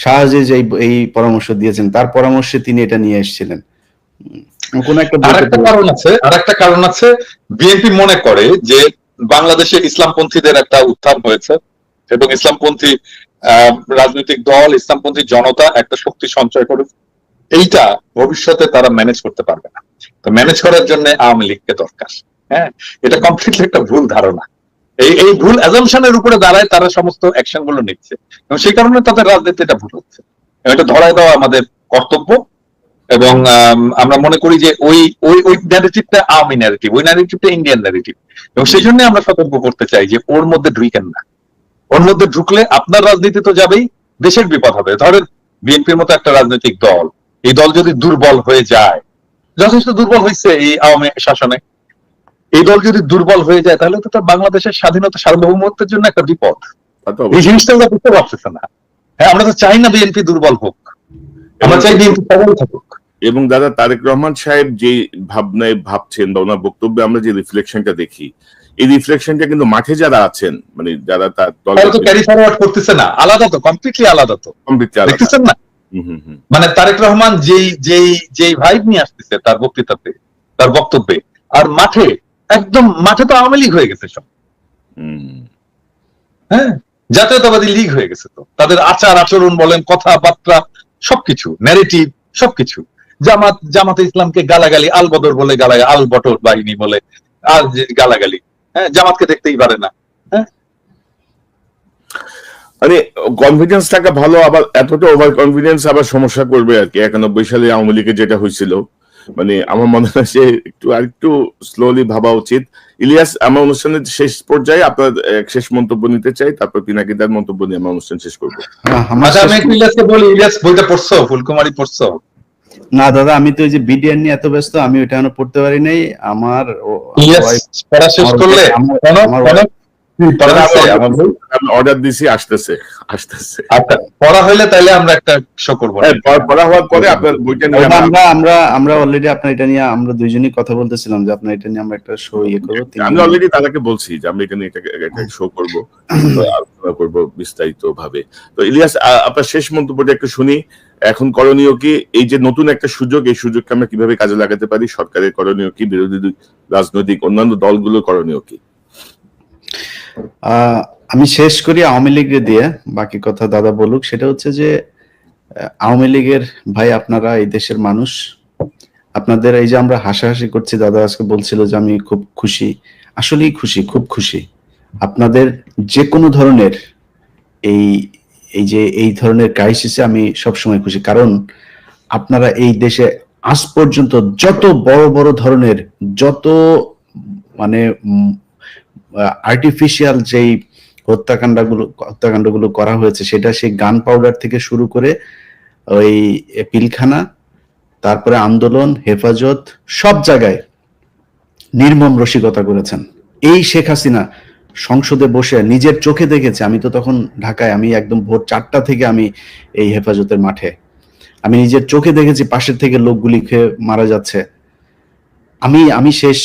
শাহ আজিজ এই পরামর্শ দিয়েছেন, তার পরামর্শে তিনি এটা নিয়ে এসেছিলেন। কোন একটা আরেকটা কারণ আছে, বিএনপি মনে করে যে বাংলাদেশে ইসলামপন্থীদের একটা উত্থান হয়েছে এবং ইসলামপন্থী রাজনৈতিক দল, ইসলামপন্থী জনতা একটা শক্তি সঞ্চয় করে, এইটা ভবিষ্যতে তারা ম্যানেজ করতে পারবে না। তো ম্যানেজ করার জন্য আওয়ামী লীগকে দরকার। হ্যাঁ, এটা কমপ্লিটলি একটা ভুল ধারণা। এই ভুল অ্যাজাম্পশনের উপরে দাঁড়ায় তারা সমস্ত অ্যাকশন গুলো নিচ্ছে, এবং সেই কারণে তাদের রাজনীতিটা ভুল হচ্ছে। এটা ধরায় দেওয়া আমাদের কর্তব্য। এবং আমরা মনে করি যে ওই ওই ওই ন্যারেটিভটা আওয়ামী ন্যারেটিভ, ওই ন্যারেটিভটা ইন্ডিয়ান ন্যারেটিভ, এবং সেই জন্য আমরা সতর্ক করতে চাই যে ওর মধ্যে ঢুকেন না। ওর মধ্যে ঢুকলে আপনার রাজনীতি তো যাবেই, দেশের বিপদ হবে। ধরেন বিএনপির মতো একটা রাজনৈতিক দল, এই দল যদি দুর্বল হয়ে যায়, যথেষ্ট দুর্বল হয়েছে এই আওয়ামী শাসনে, এই দল যদি দুর্বল হয়ে যায় তাহলে তো তার বাংলাদেশের স্বাধীনতা সার্বভৌমত্বের জন্য একটা বিপদ। এই জিনিসটা আমরা বুঝতে পারতেছে না। হ্যাঁ, আমরা তো চাই না বিএনপি দুর্বল হোক, আমরা চাই বিএনপি সবল থাকুক। এবং দাদা তারেক রহমান সাহেব যে ভাবনায় ভাবছেন বা ওনার বক্তব্যে আমরা যে রিফ্লেকশনটা দেখি, এই রিফ্লেকশনটা কিন্তু মাঠে যারা আছেন, মানে যারা তার দল ক্যারি ফরওয়ার্ড করতেছে না, আলাদা তো, কমপ্লিটলি আলাদা তো, দেখতেছেন না? মানে তারেক রহমান যেই ভাইব নিয়ে আসতেছে তার বক্তৃতাতে, তার বক্তব্যে, আর মাঠে একদম মাঠে তো আওয়ামী লীগ হয়ে গেছে সব। হ্যাঁ, জাতীয়তাবাদী লীগ হয়ে গেছে তো, তাদের আচার আচরণ বলেন, কথাবার্তা, সবকিছু, ন্যারেটিভ, সবকিছু। জামাতে ইসলামকে গালাগালি, আল বদর বলে গালাগালি, আল বটর বাহিনী বলে আর গালাগালি। হ্যাঁ, জামাতকে দেখতেই পারে না। হ্যাঁ, মানে কনফিডেন্স থাকা ভালো, আবার এতটা ওভার কনফিডেন্স আবার সমস্যা করবে আর কি। 91 সালে আওয়ামী লীগের যেটা হয়েছিল, মানে আমার মনে হয় যে আরেকটু স্লোলি ভাবা উচিত। ইলিয়াস, আমার অনুষ্ঠানের শেষ পর্যায়ে আপনার শেষ মন্তব্য নিতে চাই, তারপর পিনাকিদার মন্তব্য নিয়ে আমার অনুষ্ঠান শেষ করবো। আমি ইলিয়াসকে বলি, ইলিয়াস বইটা পড়ছো? ফুলকুমারী পড়ছো? না দাদা, আমি তো ওই যে বিডিআর নিয়ে এত ব্যস্ত, আমি ওইটা এখনো পড়তে পারি নাই। আমার পড়া শেষ করলে অর্ডার দিছি, আসতেছে। পড়া হইলে তাহলে আমরা একটা শো করবো। পড়া হওয়ার পরে আপনার বইটা নিয়ে আমরা অলরেডি আপনার এটা নিয়ে আমরা দুইজনই কথা বলতেছিলাম যে আপনার এটা নিয়ে আমরা একটা শো করবো। আমি অলরেডি তাদেরকে বলছি যে আমরা এটা নিয়ে একটা শো করবো, আলোচনা করবো বিস্তারিত ভাবে। তো ইলিয়াস, আপনার শেষ মন্তব্যটা একটু শুনি। এখন করণীয় কি? এই যে নতুন একটা সুযোগ, এই সুযোগকে আমরা কিভাবে কাজে লাগাতে পারি? সরকারের করণীয় কি? বিরোধী রাজনৈতিক অন্যান্য দলগুলোর করণীয় কি? আমি শেষ করি আওয়ামী লীগের দিয়ে, বাকি কথা দাদা বলুক। সেটা হচ্ছে যে আওয়ামী লীগের ভাই, আপনারা এই দেশের মানুষ, আপনাদের এই যে আমরা হাসাহাসি করছি, দাদা আজকে বলছিল যে আমি খুব খুশি, আসলেই খুশি, খুব খুশি। আপনাদের যে কোনো ধরনের এই ধরনের ক্রাইসিসে আমি সবসময় খুশি, কারণ আপনারা এই দেশে আজ পর্যন্ত যত বড় বড় ধরনের, যত মানে আর্টিফিশিয়াল যেই হত্যাকাণ্ডগুলো করা হয়েছে, সেটা সেই গান পাউডার থেকে শুরু করে ওই পিলখানা, তারপরে আন্দোলন, হেফাজত, সব জায়গায় নির্মম রসিকতা করেছেন। এই শেখ হাসিনা সংসদে বসে নিজের চোখে দেখেছে, আমি তো তখন ঢাকায়, আমি একদম ভোর 4টা থেকে আমি এই হেফাজতের মাঠে, আমি নিজের চোখে দেখেছি পাশের থেকে লোকগুলি খেয়ে মারা যাচ্ছে। আমি শেষ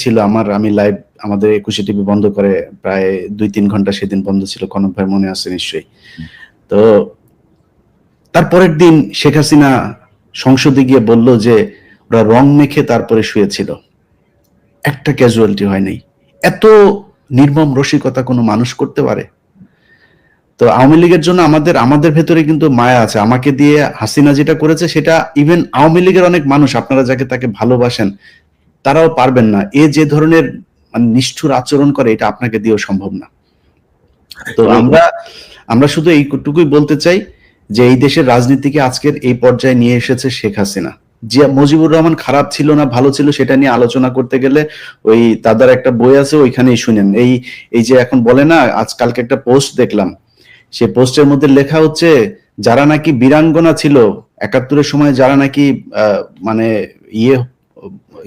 ছিল আমি লাইভ, আমাদের 21 টিভি বন্ধ করে প্রায় 2-3 ঘন্টা সেদিন বন্ধ ছিল, কনক ভাই মনে আছে নিশ্চয়ই। তো তারপরের দিন শেখ হাসিনা সংসদে গিয়ে বলল যে ওরা রং মেখে তারপরে শুয়েছিল, একটা ক্যাজুয়ালিটি হয় নাই। এত নির্মম রসিকতা কোনো মানুষ করতে পারে? তো আওয়ামী লীগের জন্য আমাদের ভেতরে কিন্তু মায়া আছে। আমাকে দিয়ে হাসিনা যেটা করেছে, সেটা ইভেন আওয়ামী লীগের অনেক মানুষ, আপনারা তাকে ভালোবাসেন, তারাও পারবেন না। যে ধরনের মানে নিষ্ঠুর আচরণ করে, এটা আপনাকে দিয়েও সম্ভব না। তো আমরা শুধু এইটুকুই বলতে চাই যে এই দেশের রাজনীতিকে আজকের এই পর্যায়ে নিয়ে এসেছে শেখ হাসিনা। যে মুজিবুর রহমান খারাপ ছিল না ভালো ছিল, সেটা নিয়ে আলোচনা করতে গেলে ওই দাদার একটা বই আছে, ওইখানেই শুনেন। এই যে এখন বলে না, আজকালকে একটা পোস্ট দেখলাম, সে পোস্টের মধ্যে লেখা হচ্ছে যারা নাকি বীরাঙ্গনা ছিল 71-এর সময়, যারা নাকি মানে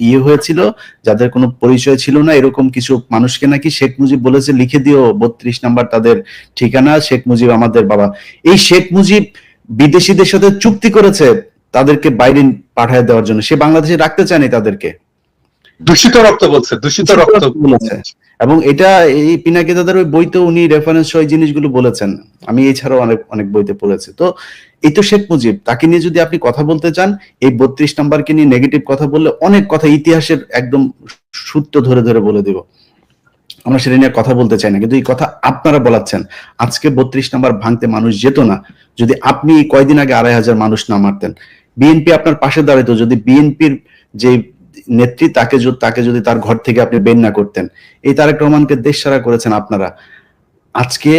ইয়ে হয়েছিল, যাদের কোনো পরিচয় ছিল না, এরকম কিছু মানুষকে নাকি শেখ মুজিব বলেছে লিখে দিও 32 নাম্বার তাদের ঠিকানা, শেখ মুজিব আমাদের বাবা। এই শেখ মুজিব বিদেশিদের সাথে চুক্তি করেছে তাদেরকে বাইরে পাঠিয়ে দেওয়ার জন্য, সে বাংলাদেশে রাখতে চায়নি তাদেরকে। দূষিত রক্ত বলছে, দূষিত রক্ত বলেছে, এবং এটা এই পিনাকি দাদার ওই বইতেও উনি রেফারেন্স সহ এই জিনিসগুলো বলেছেন, আমি এছাড়াও অনেক অনেক বইতে পড়েছি। তো এই তো শেখ মুজিব, তাকে নিয়ে যদি আপনি কথা বলতে চান, এই 32 নাম্বারকে নিয়ে নেগেটিভ কথা বললে অনেক কথা ইতিহাসের একদম সূত্র ধরে ধরে বলে দিব, আমরা সেটা নিয়ে কথা বলতে চাই না, কিন্তু এই কথা আপনারা বলাচ্ছেন। আজকে 32 নাম্বার ভাঙতে মানুষ যেত না যদি আপনি কয়দিন আগে 2,500 মানুষ না মারতেন। বিএনপি আপনার পাশে দাঁড়াতো যদি বিএনপির যে নেত্রী তাকে যদি তার ঘর থেকে আপনি বের না করতেন। এই তারেক রহমানকে দেশ ছাড়া করেছেন আপনারা। আজকে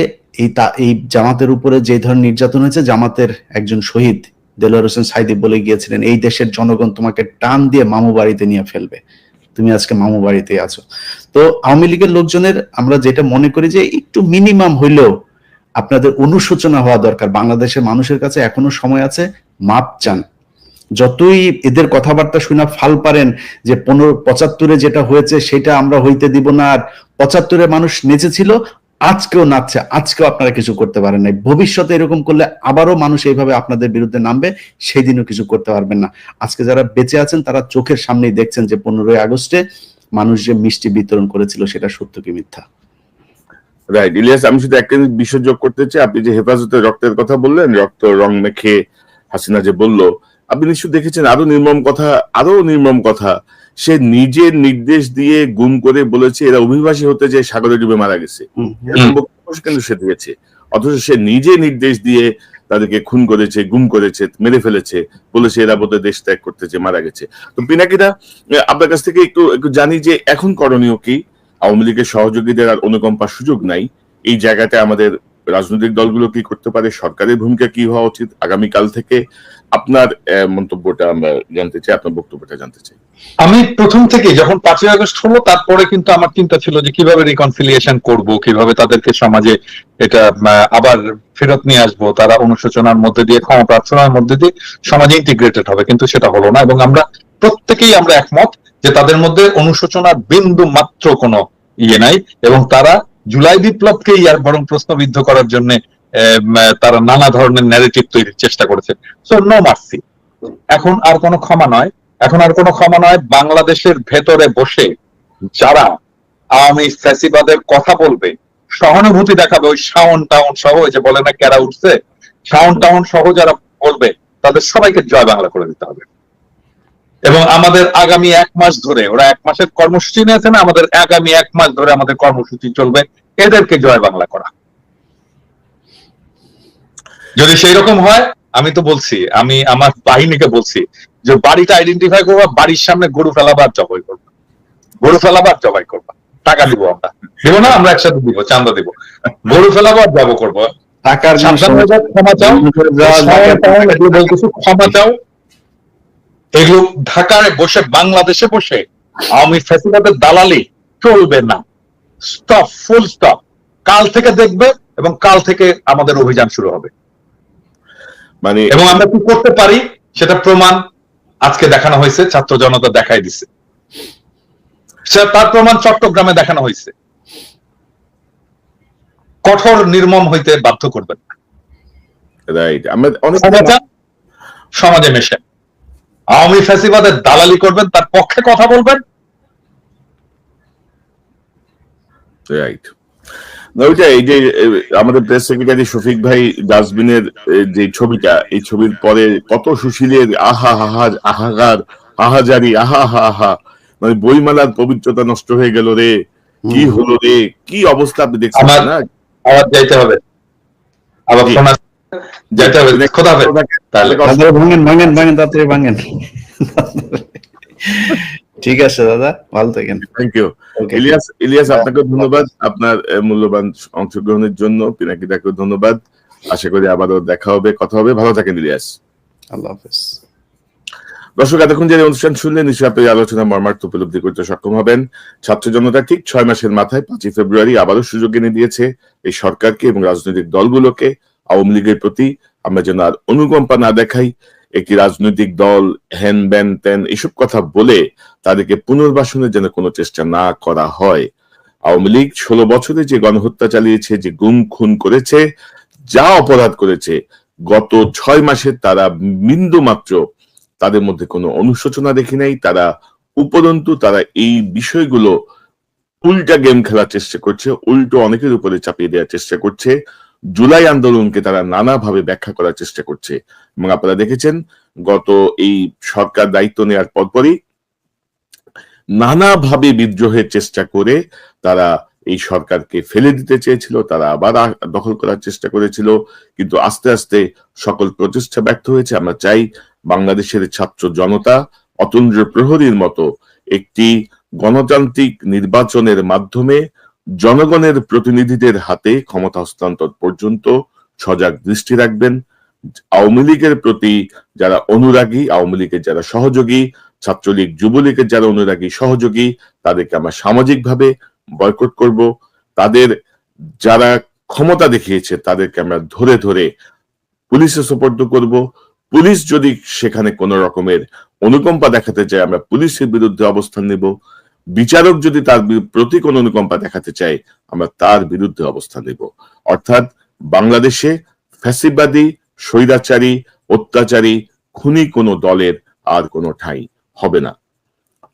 এই জামাতের উপরে যে ধরনের নির্যাতন হয়েছে, জামাতের একজন শহীদ দেলোয়ার হোসেন সাইদি বলে গিয়েছিলেন, এই দেশের জনগণ তোমাকে টান দিয়ে মামু বাড়িতে নিয়ে ফেলবে, তুমি আজকে মামু বাড়িতে আছো। তো আওয়ামী লীগের লোকজনের আমরা যেটা মনে করি যে একটু মিনিমাম হইলেও আপনাদের অনুশোচনা হওয়া দরকার। বাংলাদেশের মানুষের কাছে এখনো সময় আছে, মাপ চান। যতই এদের কথাবার্তা শুনে ফাল পারেন যে 75-এ যেটা হয়েছে সেটা আমরা হইতে দিব না, আর 75-এ মানুষ নেচেছিল, আজকেও নাচছে, আজকেও আপনারা কিছু করতে পারেন নাই। ভবিষ্যতে এরকম করলে আবারও মানুষ এইভাবে আপনাদের বিরুদ্ধে নামবে, সেই দিনও কিছু করতে পারবেন না। আজকে যারা বেঁচে আছেন তারা চোখের সামনেই দেখছেন যে 15ই আগস্টে মানুষ যে মিষ্টি বিতরণ করেছিল সেটা সত্য কি মিথ্যা। রাইট ইলিয়াস, আমি শুধু একটা বিষয় যোগ করতে চাই। আপনি যে হেফাজতের রক্তের কথা বললেন, রক্ত রং মেখে হাসিনা যে বলল, আপনি নিশ্চয় দেখেছেন আরো নির্মম কথা। সে নিজের নির্দেশ দিয়ে গুম করে বলেছে এরা অভিবাসী হতে যে সাগরে ডুবে মারা গেছে, কিন্তু সে দিয়েছে, অথচ সে নিজে নির্দেশ দিয়ে তাদেরকে খুন করেছে, গুম করেছে, মেরে ফেলেছে, বলেছে এরা বোধহয় দেশ ত্যাগ করতেছে, মারা গেছে। তো পিনাকিদা, আপনার কাছ থেকে একটু জানি যে এখন করণীয় কি? আওয়ামী লীগের সহযোগীদের আর অনুকম্পার সুযোগ নাই, এই জায়গাতে আমাদের রাজনৈতিক দলগুলো কি করতে পারে, সরকারের ভূমিকা কি হওয়া উচিত আগামীকাল থেকে? আপনার মন্তব্যটা আমরা জানতে চাই, আপনার বক্তব্যটা জানতে চাই। আমি প্রথম থেকে যখন 5ই আগস্ট হলো তারপরে কিন্তু আমার চিন্তা ছিল যে কিভাবে রিকনসিলিয়েশন করব, কিভাবে তাদেরকে সমাজে এটা আবার ফেরত নিয়ে আসবো, তারা অনুশোচনার মধ্যে দিয়ে, ক্ষমা প্রার্থনার মধ্যে দিয়ে সমাজে ইন্টিগ্রেটেড হবে, কিন্তু সেটা হলো না। এবং আমরা প্রত্যেকেই আমরা একমত যে তাদের মধ্যে অনুশোচনার বিন্দু মাত্র কোনো ইয়ে নাই, এবং তারা জুলাই বিপ্লবকেই আর বরং প্রশ্নবিদ্ধ করার জন্য তারা নানা ধরনের ন্যারেটিভ তৈরির চেষ্টা করেছে। সো নো মার্সি, এখন আর কোনো ক্ষমা নয়, এখন আর কোনো ক্ষমা নয়। বাংলাদেশের ভেতরে বসে যারা আওয়ামী ফ্যাসিবাদের কথা বলবে, সহানুভূতি দেখাবে, ওই শাওন টাউন সহ, ওই যে বলে না কেরা উঠছে, শাওন টাউন সহ যারা বলবে তাদের সবাইকে জয় বাংলা করে দিতে হবে। এবং আমাদের আগামী 1 মাস ধরে, ওরা 1 মাসের কর্মসূচি নিয়েছে না, আমাদের আগামী 1 মাস ধরে আমাদের কর্মসূচি চলবে এদেরকে জয় বাংলা করা। যদি সেই রকম হয়, আমি তো বলছি, আমি আমার বাহিনীকে বলছি যে বাড়িটা আইডেন্টিফাই করবা, বাড়ির সামনে গরু ফেলাবার জবাই করবা, গরু ফেলাবার জবাই করবা, টাকা দিব, আমরা দিব না, আমরা একসাথে দিব, চান্দা দিব, গরু ফেলাবার জব করবো, টাকার ক্ষমা চাও, ক্ষমা চাও। এগুলো ঢাকায় বসে, বাংলাদেশে বসে আওয়ামী ফ্যাসিবাদের দালালি চলবে না। Stop, full stop. কাল থেকে দেখবে এবং কাল থেকে আমাদের অভিযান শুরু হবে। মানে এবং আমরা কি করতে পারি সেটা প্রমাণ আজকে দেখানো হয়েছে, ছাত্র জনতা দেখাই দিছে, তার প্রমাণ চট্টগ্রামে দেখানো হয়েছে। কঠোর নির্মম হইতে বাধ্য করবেন না। রাইট, আমরা অনেক সমাজে মেশে আওয়ামী ফ্যাসিবাদের দালালি করবেন, তার পক্ষে কথা বলবেন। রাইট, ওইটা এই যে আমাদের প্রেস সেক্রেটারি শফিক ভাই ডাস্টবিনের যে ছবিটা, এই ছবির পরে কত সুশীলের আহা হাহা আহাগার আহাজারি আহা হা হা, মানে বইমেলার পবিত্রতা নষ্ট হয়ে গেল রে, কি হলো রে, কি অবস্থা আপনি দেখছেন না? আবার যাইতে হবে, আবার যাইতে হবে, খোদা হাফেজ। তাহলে ভাঙেন তাড়াতাড়ি ভাঙেন। ঠিক আছে দাদা, ভালো থাকেন। থ্যাংক ইউ ইলিয়াস, আপনাকে ধন্যবাদ আপনার মূল্যবান অংশগ্রহণের জন্য। পিনাকিদাকে ধন্যবাদ, আশা করি আবারও দেখা হবে, কথা হবে। ভালো থাকেন ইলিয়াস, আল্লাহ হাফেজ। দর্শক, এতক্ষণ যে অনুষ্ঠান শুনলেন, নিশ্চয়ই আপনি আলোচনা মর্মার্থ উপলব্ধি করতে সক্ষম হবেন। ছাত্র জনতা ঠিক 6 মাসের মাথায় 5ই ফেব্রুয়ারি আবারও সুযোগ এনে দিয়েছে এই সরকারকে এবং রাজনৈতিক দলগুলোকে, আওয়ামী লীগের প্রতি আমরা যেন আর অনুকম্পা না দেখাই, একটি রাজনৈতিক দল হ্যান ব্যান ত্যান এসব কথা বলে তাদেরকে পুনর্বাসনের যেন কোনো চেষ্টা না করা হয়। আওয়ামী লীগ 16 বছরে যে গণহত্যা চালিয়েছে, যে গুম খুন করেছে, যা অপরাধ করেছে, গত 6 মাসে তারা বিন্দু মাত্র তাদের মধ্যে কোনো অনুশোচনা দেখি নাই। তারা উপরন্তু তারা এই বিষয়গুলো উল্টা গেম খেলার চেষ্টা করছে, উল্টো অনেকের উপরে চাপিয়ে দেওয়ার চেষ্টা করছে। জুলাই আন্দোলনকে তারা নানাভাবে ব্যাখ্যা করার চেষ্টা করছে এবং আপনারা দেখেছেন গত এই সরকার দায়িত্ব নেওয়ার পরপরই নানাভাবে বিদ্রোহের চেষ্টা করে তারা এই সরকারকে ফেলে দিতে চেয়েছিল, তারা আবার দখল করার চেষ্টা করেছিল, কিন্তু আস্তে আস্তে সকল প্রচেষ্টা ব্যর্থ হয়েছে। আমরা চাই বাংলাদেশের ছাত্র জনতা অতন্দ্র প্রহরীর মতো একটি গণতান্ত্রিক নির্বাচনের মাধ্যমে জনগণের প্রতিনিধিদের হাতে ক্ষমতা হস্তান্তর পর্যন্ত সজাগ দৃষ্টি রাখবেন। আওয়ামী লীগের প্রতি যারা অনুরাগী, আওয়ামী লীগের যারা সহযোগী, ছাত্রলীগ যুবলীগের যারা অনুরাগী সহযোগী, তাদেরকে আমরা সামাজিকভাবে বয়কট করব। তাদের যারা ক্ষমতা দেখিয়েছে তাদেরকে আমরা ধরে ধরে পুলিশে সোপর্দ করব। পুলিশ যদি সেখানে কোন রকমের অনুকম্পা দেখাতে চায় আমরা পুলিশের বিরুদ্ধে অবস্থান নেব। বিচারক যদি তার প্রতি কোন অনুকম্পা দেখাতে চায় আমরা তার বিরুদ্ধে অবস্থান নেব। অর্থাৎ বাংলাদেশে ফ্যাসিবাদী, স্বৈরাচারী, অত্যাচারী, খুনি কোন দলের আর কোনো ঠাঁই হবে না।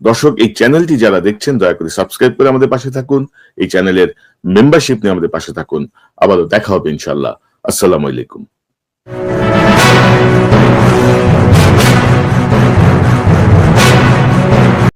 দর্শক, এই চ্যানেলটি যারা দেখছেন দয়া করে সাবস্ক্রাইব করে আমাদের পাশে থাকুন, এই চ্যানেলের মেম্বারশিপ নিয়ে আমাদের পাশে থাকুন। আবারও দেখা হবে ইনশাআল্লাহ। আসসালামু আলাইকুম।